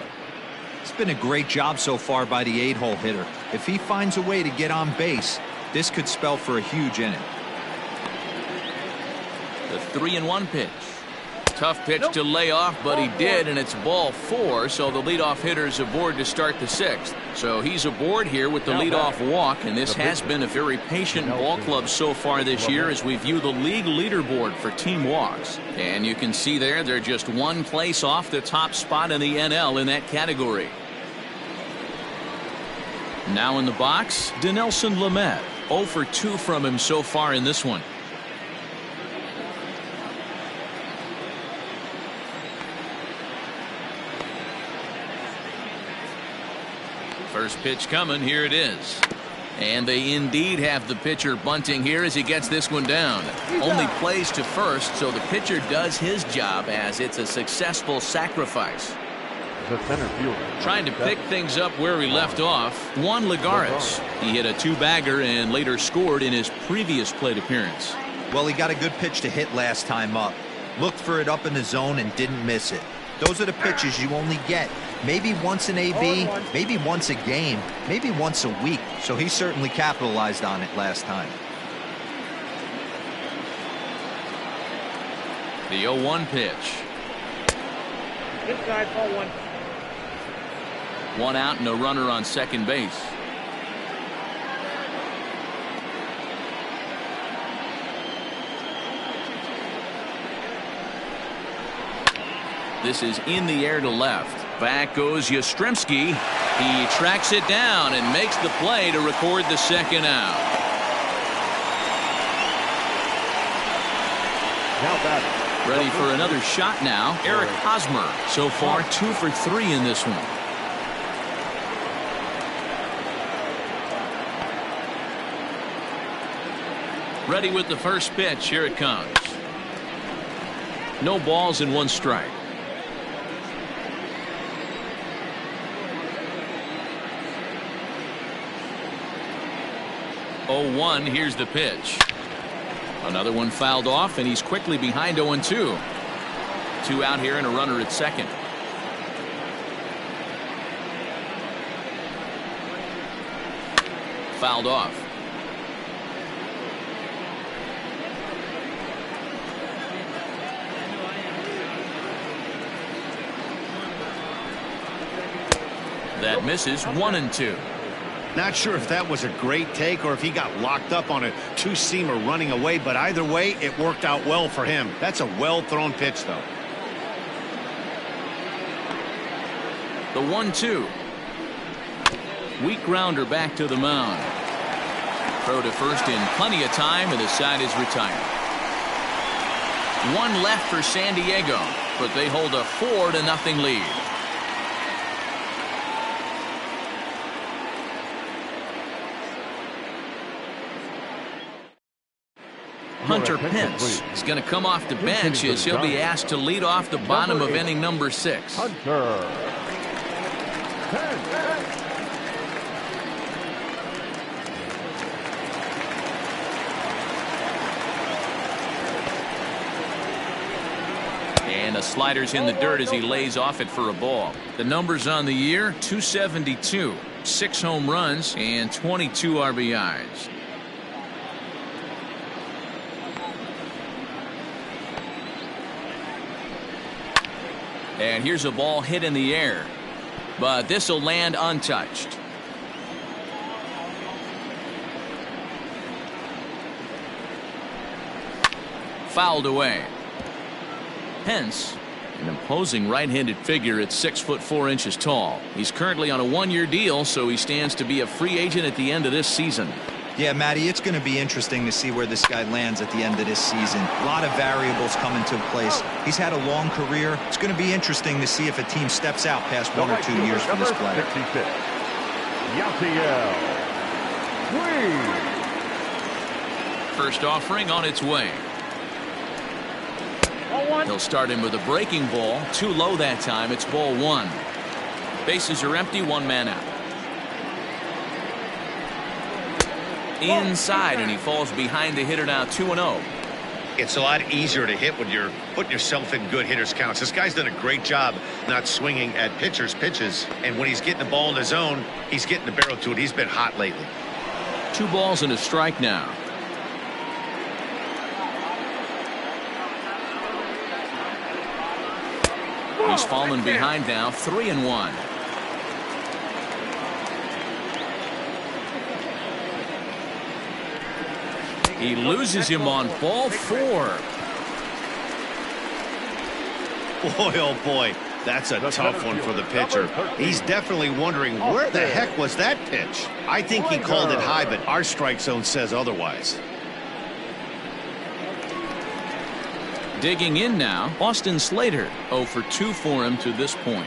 It's been a great job so far by the 8-hole hitter. If he finds a way to get on base, this could spell for a huge inning. The 3-1 pitch. Tough pitch to lay off, but he did, and it's ball 4, so the leadoff hitter's aboard to start the 6th. So he's aboard here with the leadoff walk, and this has been a very patient ball club so far this year as we view the league leaderboard for team walks. And you can see there, they're just one place off the top spot in the NL in that category. Now in the box, Dinelson Lamet. 0 for 2 from him so far in this one. First pitch coming. Here it is. And they indeed have the pitcher bunting here as he gets this one down. Only plays to first, so the pitcher does his job as it's a successful sacrifice. The center fielder. Trying to pick things up where he left off, Juan Lagares. He hit a 2-bagger and later scored in his previous plate appearance. Well, he got a good pitch to hit last time up. Looked for it up in the zone and didn't miss it. Those are the pitches you only get maybe once in AB, maybe once a game, maybe once a week. So he certainly capitalized on it last time. The 0-1 pitch. Inside, ball 1. One out and a runner on second base. This is in the air to left. Back goes Yastrzemski. He tracks it down and makes the play to record the second out. Now batting. Ready for another shot now. Eric Hosmer. So far 2 for 3 in this one. Ready with the first pitch. Here it comes. No balls and 1 strike. Oh, 1. Here's the pitch. Another one fouled off, and he's quickly behind 0-2. 2 out here and a runner at second. Fouled off. That misses. 1-2. Not sure if that was a great take or if he got locked up on a two-seamer running away, but either way, it worked out well for him. That's a well-thrown pitch, though. The 1-2. Weak grounder back to the mound. Throw to first in plenty of time, and the side is retired. 1 left for San Diego, but they hold a 4-0 lead. Hunter Pence is going to come off the bench as he'll be asked to lead off the bottom of inning number 6. Hunter Pence. And the slider's in the dirt as he lays off it for a ball. The numbers on the year: 272, 6 home runs, and 22 RBIs. And here's a ball hit in the air, but this will land untouched. Fouled away. Pence, an imposing right-handed figure at 6'4" tall. He's currently on a 1-year deal, so he stands to be a free agent at the end of this season. Yeah, Matty, it's going to be interesting to see where this guy lands at the end of this season. A lot of variables come into place. He's had a long career. It's going to be interesting to see if a team steps out past 1 or 2 years for this player. 66. Yasiel Puig. First offering on its way. They'll start him with a breaking ball. Too low that time. It's ball 1. Bases are empty. 1 man out. Inside, and he falls behind the hitter now. 2-0. It's a lot easier to hit when you're putting yourself in good hitters counts. This guy's done a great job not swinging at pitchers' pitches, and when he's getting the ball in his zone, he's getting the barrel to it. He's been hot lately. 2 balls and a strike now. He's fallen behind now. 3-1. He loses him on ball 4. Boy, oh boy, that's a tough one for the pitcher. He's definitely wondering, where the heck was that pitch? I think he called it high, but our strike zone says otherwise. Digging in now, Austin Slater. 0 for 2 for him to this point.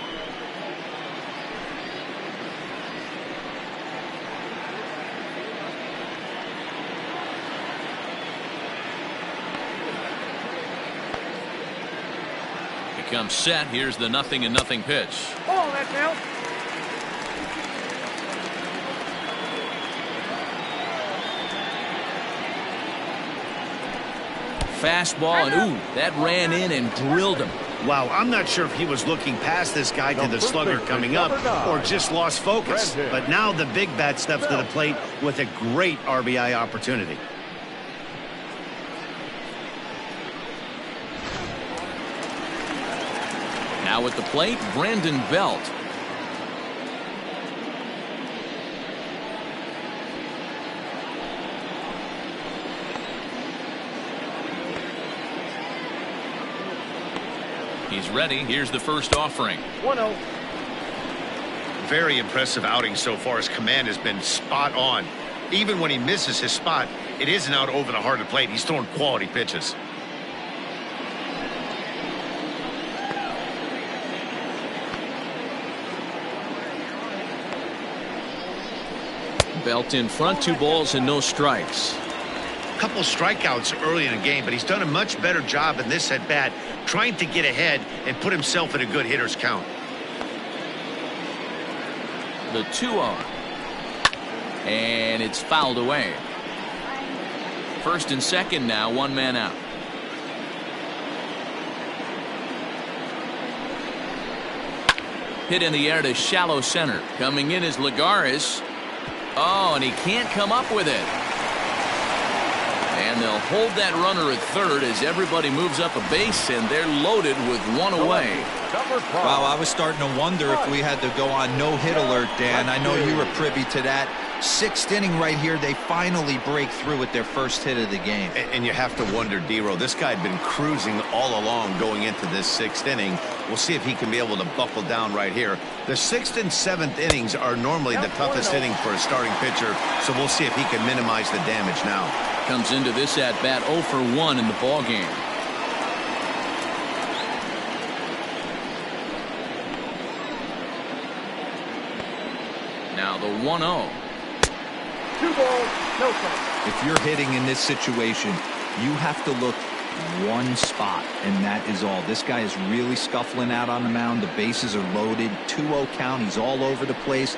Comes set. Here's the 0-0 pitch. Oh, that's out. Fastball, and ooh, that ran in and drilled him. Wow, I'm not sure if he was looking past this guy to the slugger coming up or just lost focus. But now the big bat steps to the plate with a great RBI opportunity. Now at the plate, Brandon Belt. He's ready. Here's the first offering. 1-0. Very impressive outing so far. His command has been spot on. Even when he misses his spot, it isn't out over the heart of the plate. He's throwing quality pitches. Belt in front, 2 balls and no strikes. A couple strikeouts early in the game, but he's done a much better job in this at-bat trying to get ahead and put himself in a good hitter's count. The 2-0. And it's fouled away. First and second now, 1 man out. Hit in the air to shallow center. Coming in is Lagares. Oh, and he can't come up with it. And they'll hold that runner at third as everybody moves up a base, and they're loaded with 1 away. Wow, I was starting to wonder if we had to go on no-hit alert, Dan. I know you were privy to that. 6th inning right here, they finally break through with their first hit of the game. And you have to wonder, Dero, this guy had been cruising all along going into this 6th inning. We'll see if he can be able to buckle down right here. The 6th and 7th innings are normally the toughest inning for a starting pitcher, so we'll see if he can minimize the damage now. Comes into this at-bat 0 for 1 in the ballgame. Now the 1-0. 2 balls, no strikes. If you're hitting in this situation, you have to look one spot, and that is all. This guy is really scuffling out on the mound. The bases are loaded. 2-0 count. He's all over the place.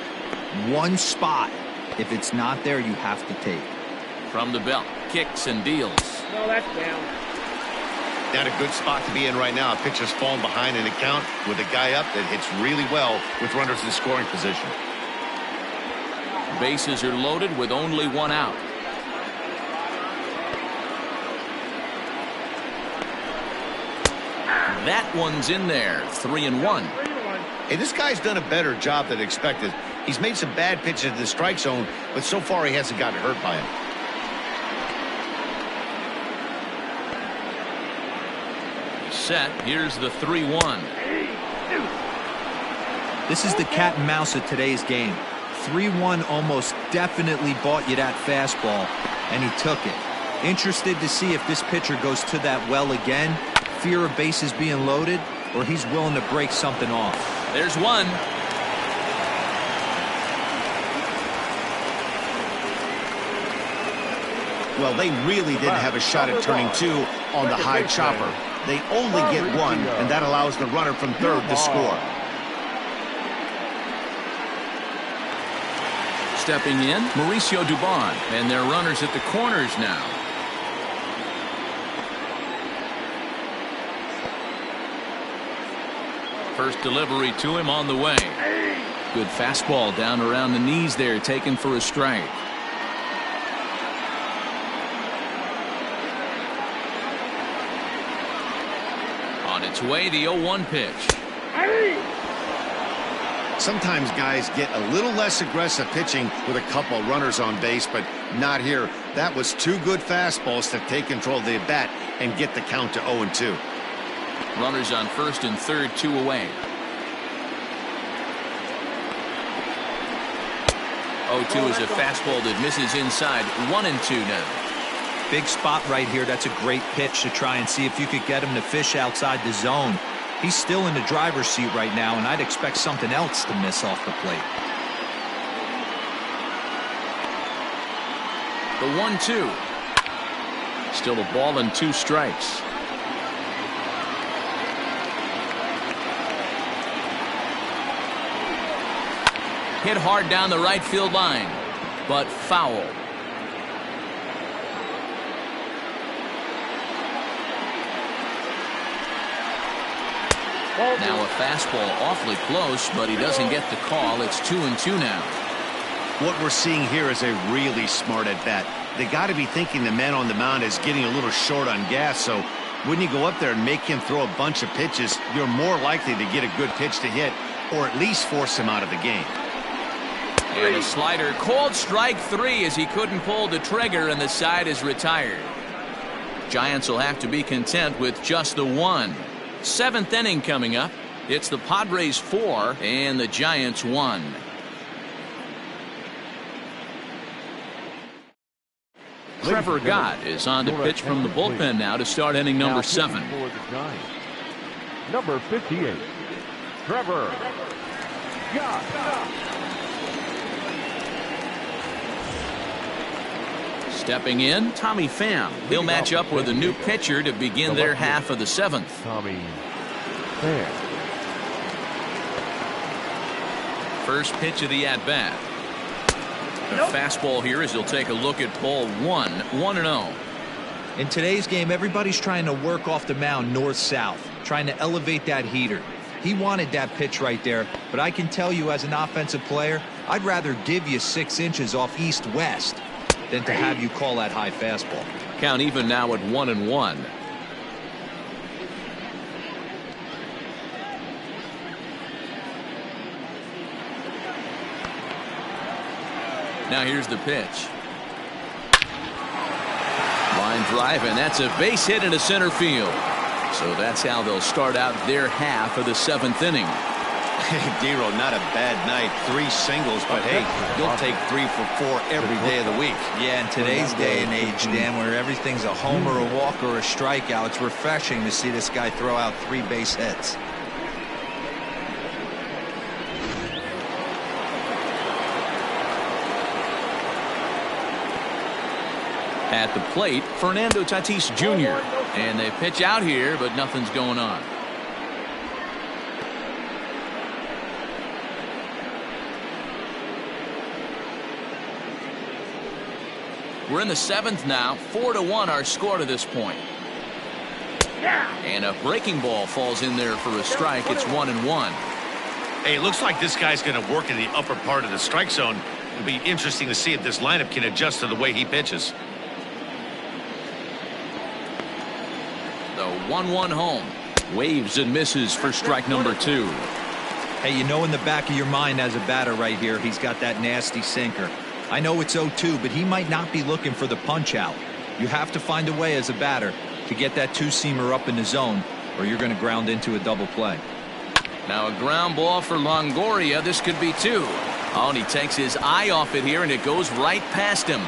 One spot. If it's not there, you have to take. From the belt, kicks and deals. No, that's down. Not a good spot to be in right now. A pitcher's falling behind in the count with a guy up that hits really well with runners in scoring position. Bases are loaded with only 1 out. That one's in there. 3-1. Hey, this guy's done a better job than expected. He's made some bad pitches in the strike zone, but so far he hasn't gotten hurt by him. Set. Here's the 3-1. This is the cat and mouse of today's game. 3-1 almost definitely bought you that fastball, and he took it. Interested to see if this pitcher goes to that well again. Fear of bases being loaded, or he's willing to break something off. There's one. Well, they really didn't have a shot at turning 2 on the high chopper. They only get 1, and that allows the runner from third to score. Stepping in, Mauricio Dubon, and their runners at the corners now. First delivery to him on the way. Good fastball down around the knees there, taken for a strike. On its way, the 0-1 pitch. Sometimes guys get a little less aggressive pitching with a couple runners on base, but not here. That was 2 good fastballs to take control of the bat and get the count to 0-2. Runners on first and third, 2 away. 0-2 is a fastball that misses inside. 1-2 now. Big spot right here. That's a great pitch to try and see if you could get him to fish outside the zone. He's still in the driver's seat right now, and I'd expect something else to miss off the plate. The 1-2. Still a ball and 2 strikes. Hit hard down the right field line, but foul. Now a fastball awfully close, but he doesn't get the call. It's 2-2 now. What we're seeing here is a really smart at-bat. They got to be thinking the man on the mound is getting a little short on gas, so when you go up there and make him throw a bunch of pitches, you're more likely to get a good pitch to hit or at least force him out of the game. And a slider, called strike 3 as he couldn't pull the trigger, and the side is retired. Giants will have to be content with just the 1. Seventh inning coming up. It's the Padres 4 and the Giants 1. Trevor Gott is on to pitch from the bullpen now to start inning number 7. For the Giants, number 58, Trevor Gott. Stepping in, Tommy Pham. He'll match up with a new pitcher to begin their half of the 7th. Tommy Pham. First pitch of the at-bat. A fastball here as he'll take a look at ball 1, 1-0. In today's game, everybody's trying to work off the mound north-south, trying to elevate that heater. He wanted that pitch right there, but I can tell you as an offensive player, I'd rather give you 6 inches off east-west than to have you call that high fastball. Count even now at 1-1. Now here's the pitch. Line drive, and that's a base hit into center field. So that's how they'll start out their half of the 7th inning. Dero, not a bad night. 3 singles, but hey, you'll take 3 for 4 every day of the week. Yeah, in today's day and age, Dan, where everything's a homer, a walk, or a strikeout, it's refreshing to see this guy throw out 3 base hits. At the plate, Fernando Tatis Jr. And they pitch out here, but nothing's going on. We're in the 7th now. 4-1 our score to this point. And a breaking ball falls in there for a strike. It's 1-1. Hey, it looks like this guy's going to work in the upper part of the strike zone. It'll be interesting to see if this lineup can adjust to the way he pitches. The 1-1 home. Waves and misses for strike number 2. Hey, you know in the back of your mind as a batter right here, he's got that nasty sinker. I know it's 0-2, but he might not be looking for the punch out. You have to find a way as a batter to get that 2-seamer up in the zone, or you're going to ground into a double play. Now a ground ball for Longoria. This could be 2. Oh, and he takes his eye off it here, and it goes right past him.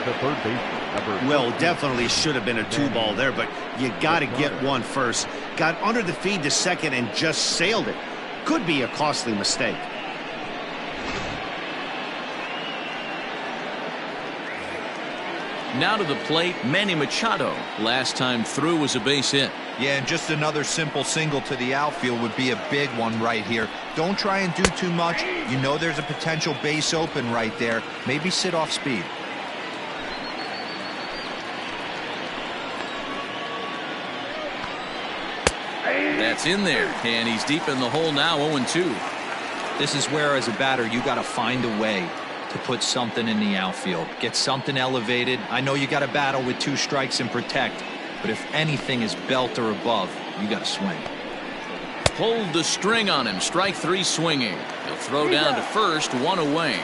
The third baseman, Well, definitely should have been a 2-ball there, but you got to get one first. Got under the feed to second and just sailed it. Could be a costly mistake. Now to the plate, Manny Machado. Last time through was a base hit. Yeah, and just another simple single to the outfield would be a big one right here. Don't try and do too much. You know there's a potential base open right there. Maybe sit off speed. That's in there, and he's deep in the hole now, 0-2. This is where, as a batter, you got to find a way to put something in the outfield. Get something elevated. I know you got to battle with 2 strikes and protect, but if anything is belt or above, you got to swing. Pulled the string on him. Strike 3 swinging. He'll throw down to first, 1 away.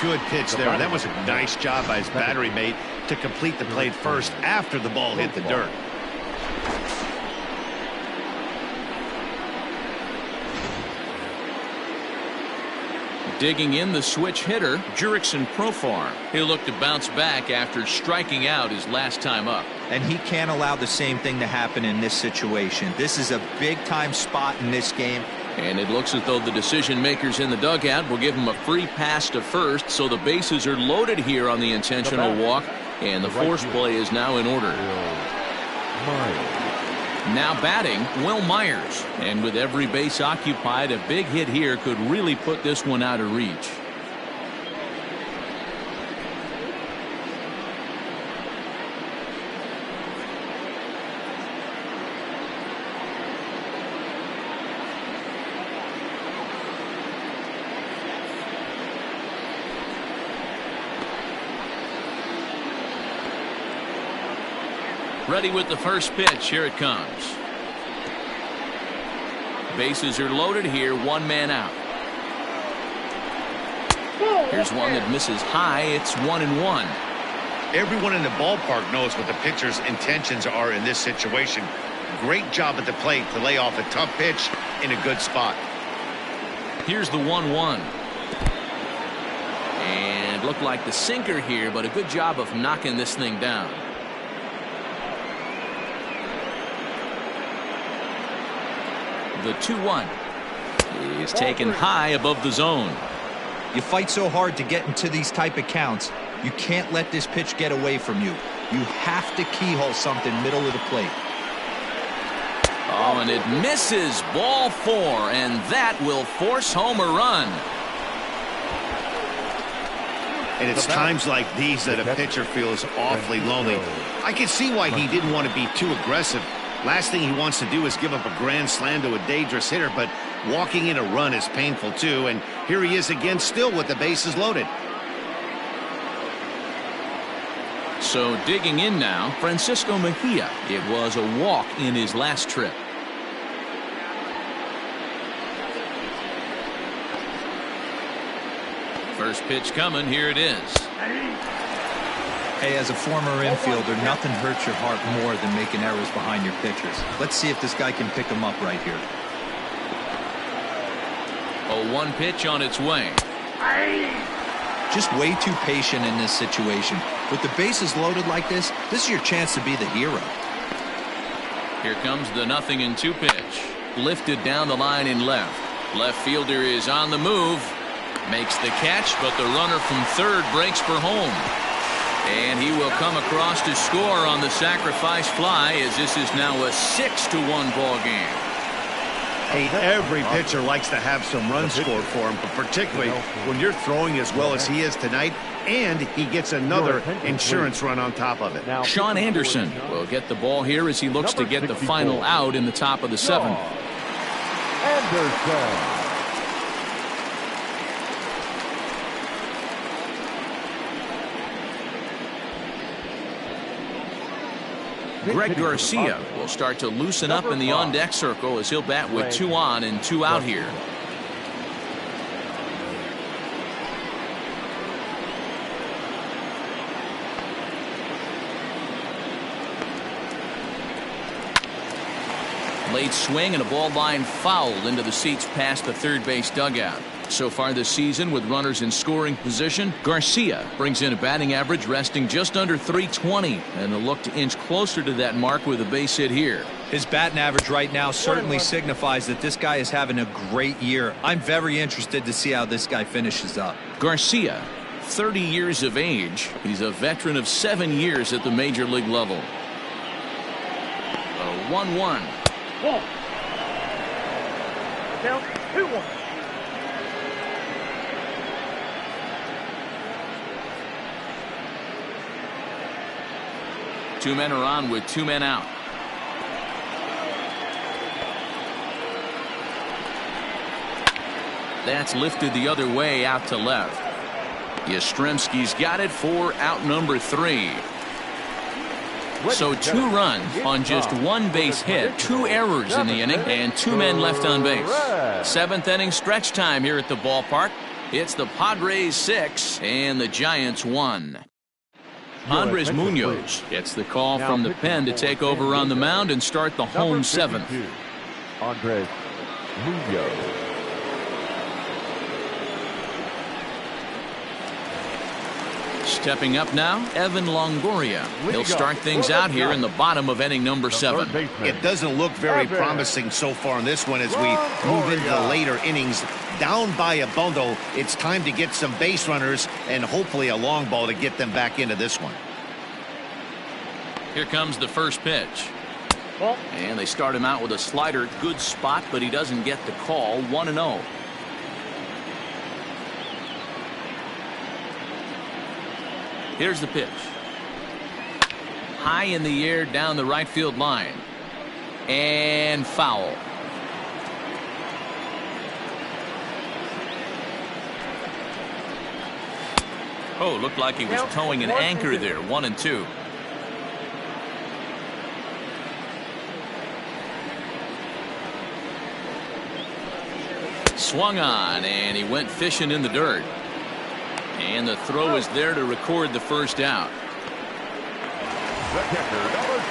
Good pitch there. That was a nice job by his battery mate to complete the play first after the ball hit the dirt. Digging in the switch hitter, Jurickson Profar. He'll look to bounce back after striking out his last time up. And he can't allow the same thing to happen in this situation. This is a big-time spot in this game. And it looks as though the decision makers in the dugout will give him a free pass to first, so the bases are loaded here on the intentional walk, and the force play is now in order. Now batting, Will Myers. And with every base occupied, a big hit here could really put this one out of reach. Ready with the first pitch. Here it comes. Bases are loaded here. 1 man out. Here's one that misses high. It's 1-1. Everyone in the ballpark knows what the pitcher's intentions are in this situation. Great job at the plate to lay off a tough pitch in a good spot. Here's the 1-1. And looked like the sinker here, but a good job of knocking this thing down. The 2-1 is taken high above the zone. You fight so hard to get into these type of counts. You can't let this pitch get away from you. You have to keyhole something middle of the plate. Oh, and it misses. Ball 4, and that will force home a run. And it's times like these that a pitcher feels awfully lonely. I can see why he didn't want to be too aggressive. Last thing he wants to do is give up a grand slam to a dangerous hitter, but walking in a run is painful too. And here he is again, still with the bases loaded. So digging in now, Francisco Mejia. It was a walk in his last trip. First pitch coming. Here it is. Hey, as a former infielder, nothing hurts your heart more than making errors behind your pitchers. Let's see if this guy can pick them up right here. A 1 pitch on its way. Just way too patient in this situation. With the bases loaded like this is your chance to be the hero. Here comes the 0-2 pitch. Lifted down the line in left. Left fielder is on the move. Makes the catch, but the runner from third breaks for home. And he will come across to score on the sacrifice fly, as this is now a 6-1 ball game. Hey, every pitcher likes to have some runs scored for him, but particularly when you're throwing as well as he is tonight, and he gets another insurance run on top of it. Sean Anderson will get the ball here as he looks to get the final out in the top of the 7th. Anderson. Greg Garcia will start to loosen up in the on-deck circle as he'll bat with 2 on and 2 out here. Late swing and a ball line fouled into the seats past the third base dugout. So far this season, with runners in scoring position, Garcia brings in a batting average resting just under .320, and a look to inch closer to that mark with a base hit here. His batting average right now certainly signifies that this guy is having a great year. I'm very interested to see how this guy finishes up. Garcia, 30 years of age. He's a veteran of 7 years at the major league level. A 1-1. Count 2-1. 2 men are on with 2 men out. That's lifted the other way out to left. Yastrzemski's got it for out number 3. So 2 runs on just 1 base hit, 2 errors in the inning, and 2 men left on base. 7th inning stretch time here at the ballpark. It's the Padres 6 and the Giants 1. Andres Munoz gets the call from the pen to take over on the mound and start the home 7th. Andres Munoz. Stepping up now, Evan Longoria. He'll start things out here in the bottom of inning number 7. It doesn't look very promising so far in this one as we move into the later innings. Down by a bundle, it's time to get some base runners and hopefully a long ball to get them back into this one. Here comes the first pitch. And they start him out with a slider. Good spot, but he doesn't get the call. 1-0. Here's the pitch. High in the air down the right field line. And foul. Oh, looked like he was towing an anchor there. 1-2. Swung on, and he went fishing in the dirt. And the throw is there to record the first out.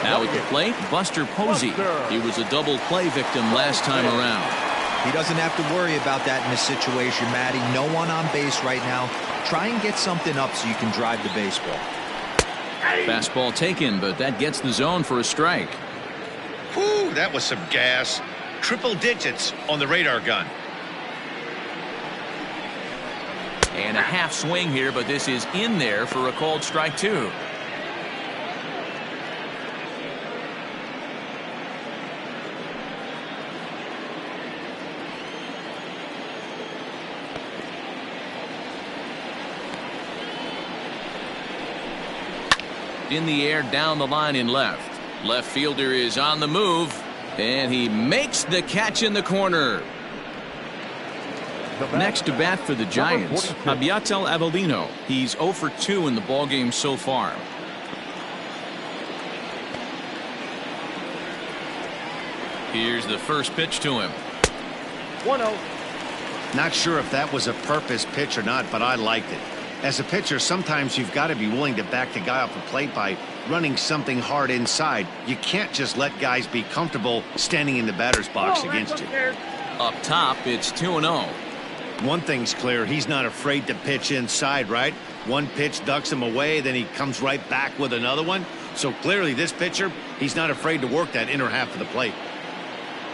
Now at the plate, Buster Posey. He was a double play victim last time around. He doesn't have to worry about that in this situation, Matty. No one on base right now. Try and get something up so you can drive the baseball. Fastball taken, but that gets the zone for a strike. Whew, that was some gas. Triple digits on the radar gun. And a half swing here, but this is in there for a called strike two. In the air, down the line in left. Left fielder is on the move, and he makes the catch in the corner. Next to bat for the Giants, Abiatel Avellino. He's 0 for 2 in the ballgame so far. Here's the first pitch to him. 1-0. Not sure if that was a purpose pitch or not, but I liked it. As a pitcher, sometimes you've got to be willing to back the guy off the plate by running something hard inside. You can't just let guys be comfortable standing in the batter's box against you. Up top, it's 2-0. One thing's clear, he's not afraid to pitch inside, right? One pitch ducks him away, then he comes right back with another one. So clearly this pitcher, he's not afraid to work that inner half of the plate.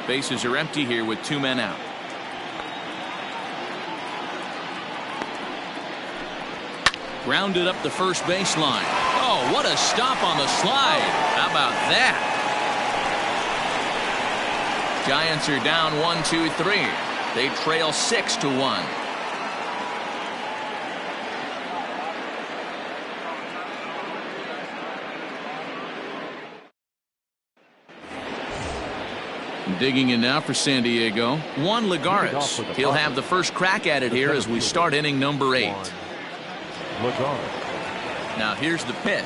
Bases are empty here with 2 men out. Grounded up the first baseline. Oh, what a stop on the slide. How about that? Giants are down 1-2-3. They trail 6-1. Digging in now for San Diego, Juan Lagares. He'll have the first crack at it here as we start inning number 8. Now here's the pitch.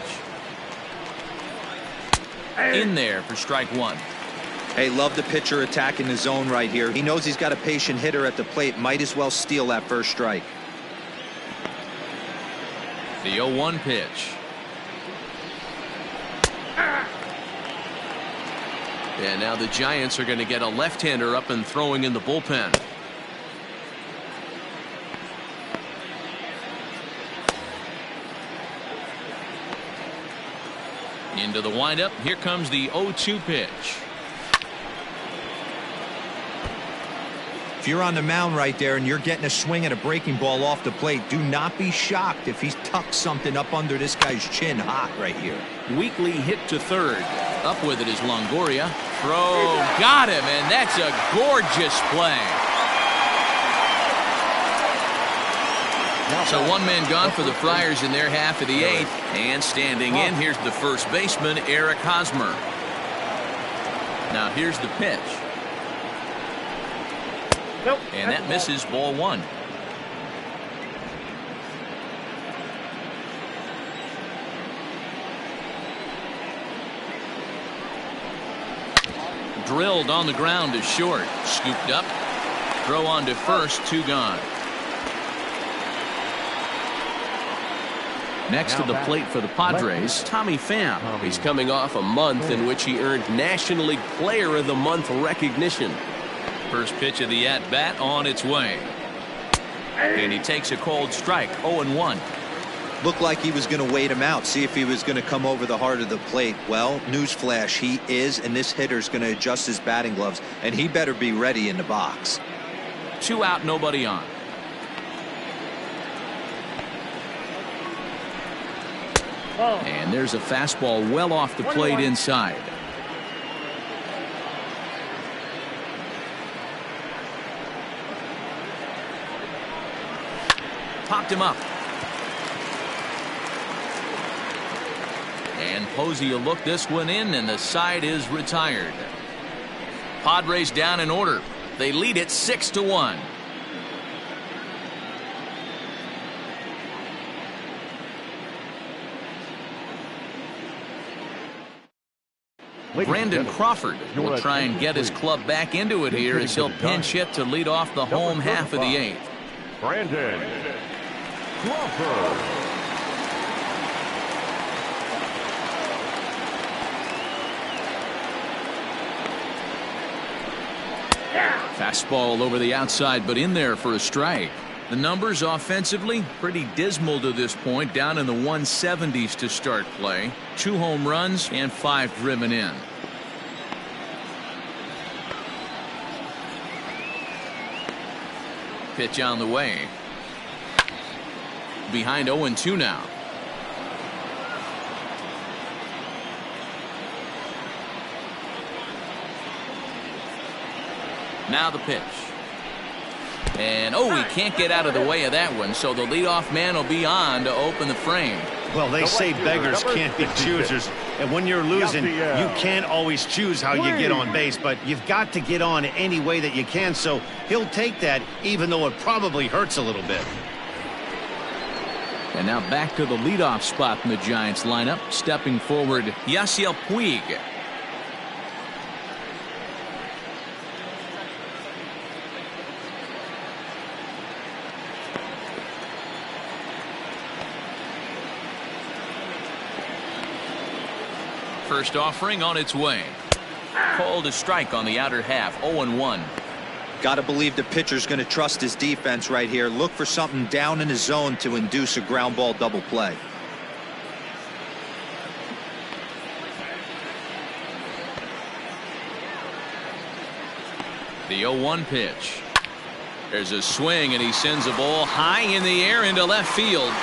In there for strike one. Hey, love the pitcher attacking the zone right here. He knows he's got a patient hitter at the plate. Might as well steal that first strike. The 0-1 pitch. And now the Giants are going to get a left-hander up and throwing in the bullpen. Into the windup. Here comes the 0-2 pitch. If you're on the mound right there and you're getting a swing at a breaking ball off the plate, do not be shocked if he's tucked something up under this guy's chin hot right here. Weekly hit to third. Up with it is Longoria. Throw. Got him, and that's a gorgeous play. So one man gone for the Friars in their half of the 8th. And standing in, here's the first baseman, Eric Hosmer. Now here's the pitch. Nope, and that misses, ball 1. Drilled on the ground to short. Scooped up. Throw on to first, 2 gone. Next to the plate for the Padres, Tommy Pham. He's coming off a month in which he earned National League Player of the Month recognition. First pitch of the at-bat on its way. And he takes a cold strike, 0-1. Looked like he was going to wait him out, see if he was going to come over the heart of the plate. Well, newsflash, he is, and this hitter's going to adjust his batting gloves, and he better be ready in the box. 2 out, nobody on. And there's a fastball well off the plate inside. Popped him up. And Posey will look this one in, and the side is retired. Padres down in order. They lead it 6-1. Brandon Crawford will try and get his club back into it here as he'll pinch hit to lead off the home half of the 8th. Crawford. Fastball over the outside, but in there for a strike. The numbers offensively pretty dismal to this point, down in the 170s to start play. 2 home runs and 5 driven in. Pitch on the way. Behind 0-2 now. Now the pitch. And he can't get out of the way of that one, so the leadoff man will be on to open the frame. Well, they say beggars can't be choosers, and when you're losing, you can't always choose how you get on base, but you've got to get on any way that you can, so he'll take that, even though it probably hurts a little bit. And now back to the leadoff spot in the Giants lineup. Stepping forward, Yasiel Puig. First offering on its way. Called a strike on the outer half. 0-1. Got to believe the pitcher's going to trust his defense right here. Look for something down in his zone to induce a ground ball double play. The 0-1 pitch. There's a swing, and he sends a ball high in the air into left field.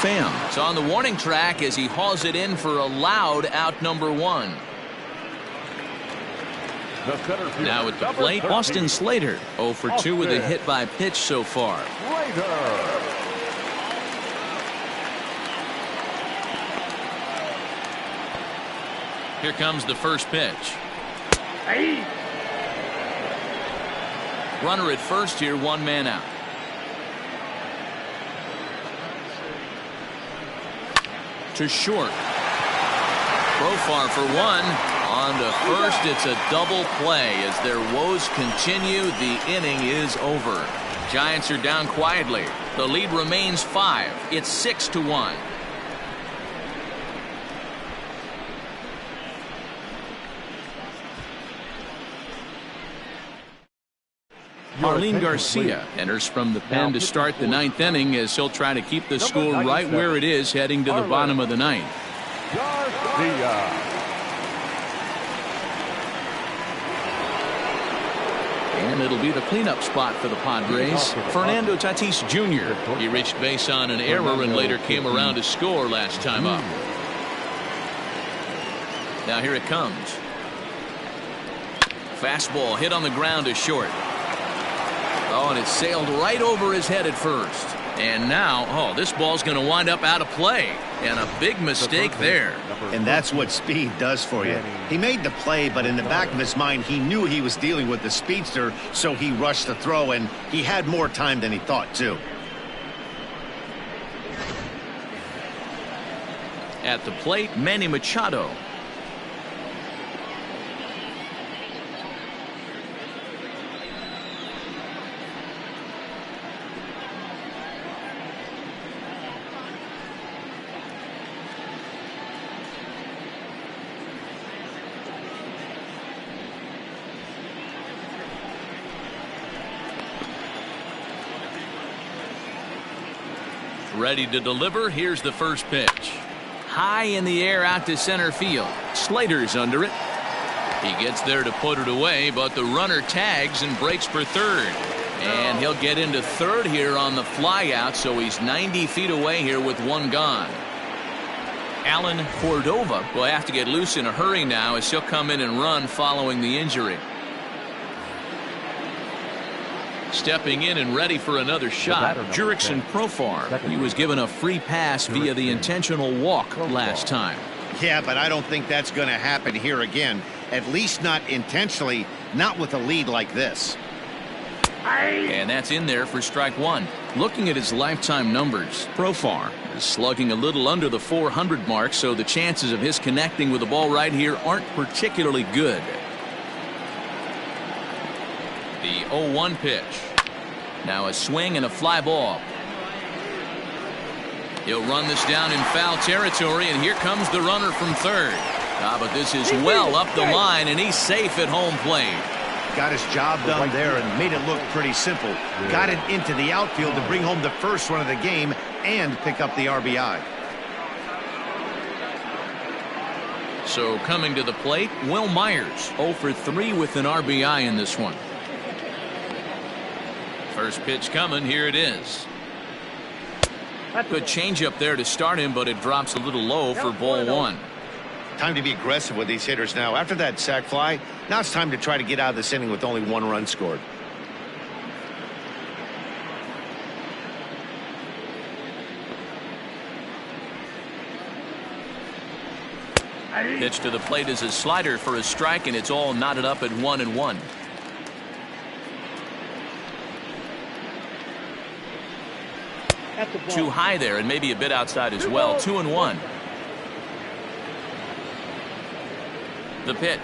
It's on the warning track as he hauls it in for a loud out number 1. Now at the plate, Austin Slater 0 for 2 with a hit by pitch so far. Here comes the first pitch. Runner at first here, 1 man out. To short. Profar for 1. On to first, it's a double play. As their woes continue, the inning is over. Giants are down quietly. The lead remains 5. It's 6-1. Marlene Garcia enters from the pen to start the 9th inning as he'll try to keep the score right where it is heading to the bottom of the 9th. And it'll be the cleanup spot for the Padres. Fernando Tatis Jr. He reached base on an error and later came around to score last time up. Now here it comes. Fastball hit on the ground to short. And it sailed right over his head at first. And now, this ball's going to wind up out of play. And a big mistake there. And that's what speed does for you. He made the play, but in the back of his mind, he knew he was dealing with the speedster, so he rushed the throw, and he had more time than he thought, too. At the plate, Manny Machado. Ready to deliver. Here's the first pitch. High in the air out to center field. Slater's under it. He gets there to put it away, but the runner tags and breaks for third. And he'll get into third here on the flyout, so he's 90 feet away here with 1 gone. Alan Cordova will have to get loose in a hurry now as he'll come in and run following the injury. Stepping in and ready for another shot, Jurickson Profar. He was given a free pass via the intentional walk last time. Yeah, but I don't think that's going to happen here again. At least not intentionally, not with a lead like this. And that's in there for strike 1. Looking at his lifetime numbers, Profar is slugging a little under the 400 mark, so the chances of his connecting with the ball right here aren't particularly good. The 0-1 pitch. Now a swing and a fly ball. He'll run this down in foul territory, and here comes the runner from third. But this is well up the line, and he's safe at home plate. Got his job done there and made it look pretty simple. Got it into the outfield to bring home the first run of the game and pick up the RBI. So coming to the plate, Will Myers, 0 for 3 with an RBI in this one. First pitch coming, here it is. Good changeup there to start him, but it drops a little low for ball 1. Time to be aggressive with these hitters now. After that sac fly, now it's time to try to get out of this inning with only 1 run scored. Pitch to the plate is a slider for a strike, and it's all knotted up at 1-1. Too high there, and maybe a bit outside as well. 2-1. The pitch.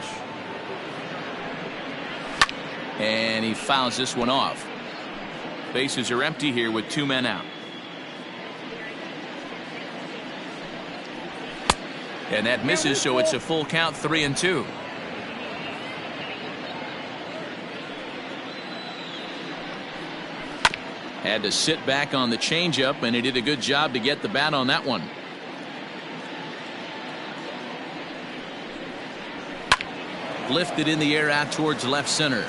And he fouls this one off. Bases are empty here with 2 men out. And that misses, so it's a full count, 3-2. Had to sit back on the changeup, and he did a good job to get the bat on that one. Lifted in the air out towards left center.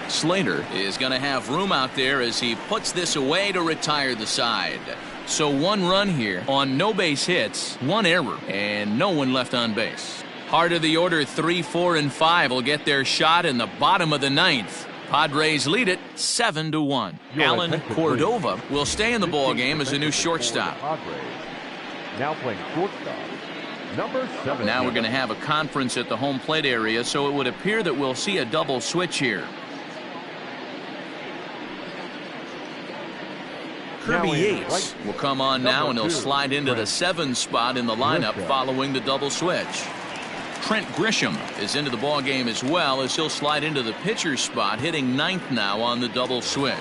Slater is going to have room out there as he puts this away to retire the side. So 1 run here on no base hits, 1 error, and no one left on base. Heart of the order, 3, 4, and 5 will get their shot in the bottom of the 9th. Padres lead it 7-1. Alan Cordova will stay in the ball game as a new shortstop. Now playing shortstop, number 7. Now we're going to have a conference at the home plate area, so it would appear that we'll see a double switch here. Kirby Yates will come on now, and he'll slide into the 7 spot in the lineup following the double switch. Trent Grisham is into the ball game as well, as he'll slide into the pitcher's spot, hitting 9th now on the double switch.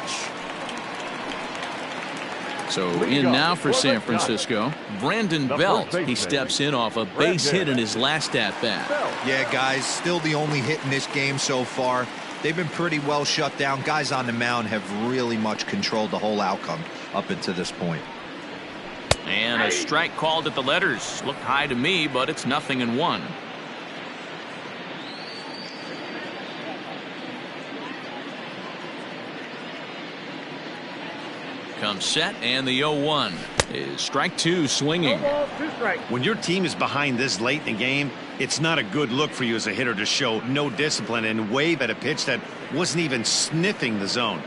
So in now for San Francisco, Brandon Belt. He steps in off a base hit in his last at bat. Yeah, guys, still the only hit in this game so far. They've been pretty well shut down. Guys on the mound have really much controlled the whole outcome up until this point. And a strike called at the letters. Looked high to me, but it's 0-1. Comes set, and the 0-1 is strike 2 swinging. When your team is behind this late in the game, it's not a good look for you as a hitter to show no discipline and wave at a pitch that wasn't even sniffing the zone.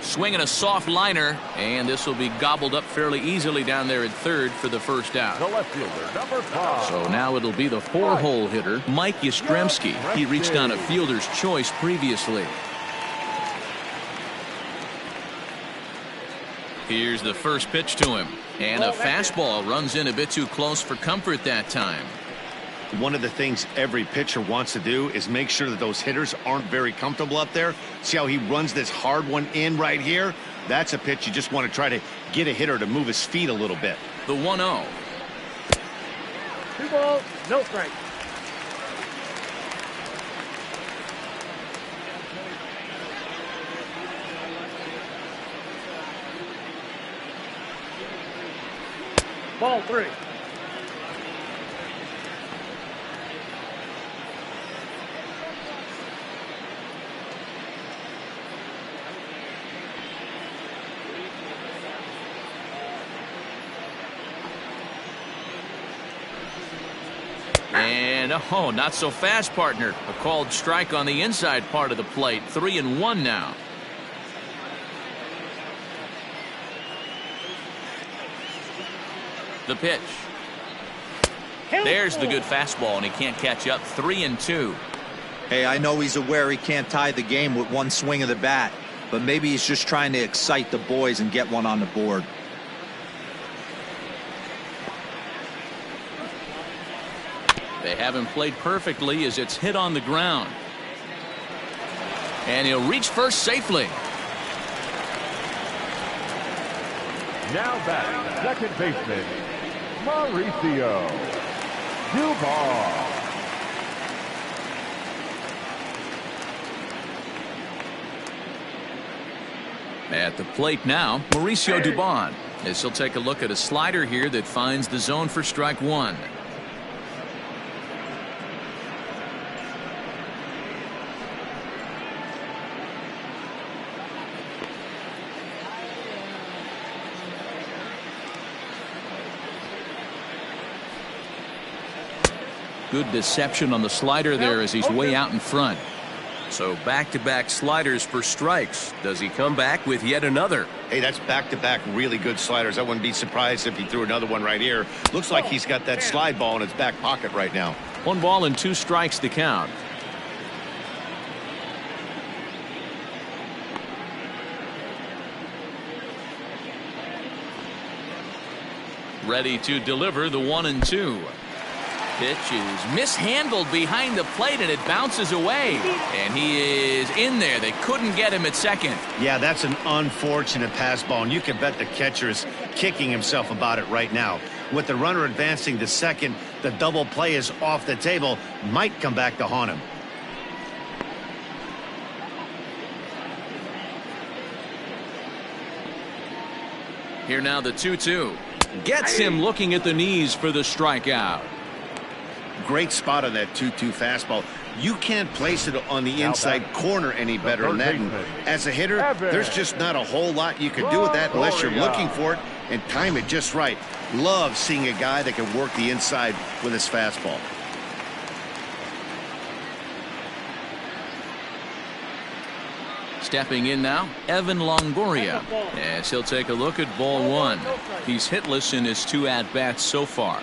Swinging a soft liner, and this will be gobbled up fairly easily down there at third for the first out. The left fielder, number 5. So now it'll be the 4-hole hitter, Mike Yastrzemski. He reached on a fielder's choice previously. Here's the first pitch to him, and a fastball runs in a bit too close for comfort that time. One of the things every pitcher wants to do is make sure that those hitters aren't very comfortable up there. See how he runs this hard one in right here? That's a pitch you just want to try to get a hitter to move his feet a little bit. The 1-0. 2 balls, no strike. Ball 3. And oh, not so fast, partner. A called strike on the inside part of the plate. 3-1 now. The pitch. There's the good fastball, and he can't catch up. 3-2. Hey, I know he's aware he can't tie the game with one swing of the bat, but maybe he's just trying to excite the boys and get one on the board. They haven't played perfectly as it's hit on the ground. And he'll reach first safely. Now batting, second baseman, Mauricio Dubon. At the plate now, Mauricio Dubon, as he'll take a look at a slider here that finds the zone for strike one. Good deception on the slider there as he's way out in front. So back-to-back sliders for strikes. Does he come back with yet another? Hey, that's back-to-back really good sliders. I wouldn't be surprised if he threw another one right here. Looks like he's got that slide ball in his back pocket right now. 1 ball and 2 strikes to count. Ready to deliver the 1-2. Pitch is mishandled behind the plate and it bounces away. And he is in there. They couldn't get him at second. Yeah, that's an unfortunate pass ball, and you can bet the catcher is kicking himself about it right now. With the runner advancing to second, the double play is off the table. Might come back to haunt him. Here now the 2-2. Gets him looking at the knees for the strikeout. Great spot on that 2-2 fastball. You can't place it on the inside corner any better than that. And as a hitter, there's just not a whole lot you can do with that unless you're looking for it and time it just right. Love seeing a guy that can work the inside with his fastball. Stepping in now, Evan Longoria, as he'll take a look at ball one. He's hitless in his 2 at-bats so far.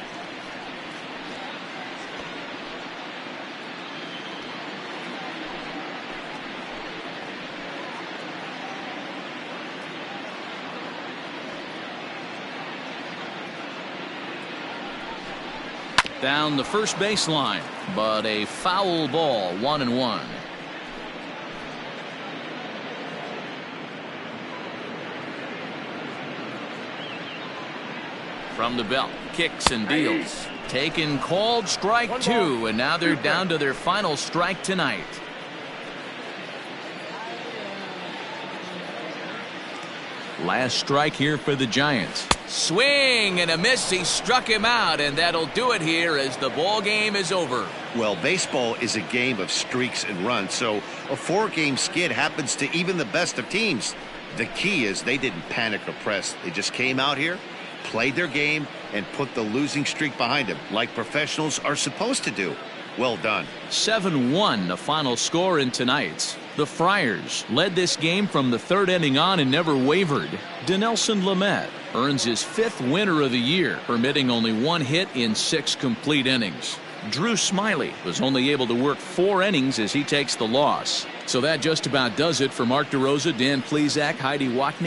Down the first baseline, but a foul ball, 1-1. From the belt, kicks and deals. Taken, called, strike 2, and now they're down to their final strike tonight. Last strike here for the Giants. Swing and a miss. He struck him out, and that'll do it here as the ball game is over. Well, baseball is a game of streaks and runs, so a 4-game skid happens to even the best of teams. The key is they didn't panic or press. They just came out here, played their game, and put the losing streak behind them, like professionals are supposed to do. Well done. 7-1 the final score in tonight's. The Friars led this game from the 3rd inning on and never wavered. Dinelson Lamet earns his 5th winner of the year, permitting only 1 hit in 6 complete innings. Drew Smiley was only able to work 4 innings as he takes the loss. So that just about does it for Mark DeRosa, Dan Plesac, Heidi Watney,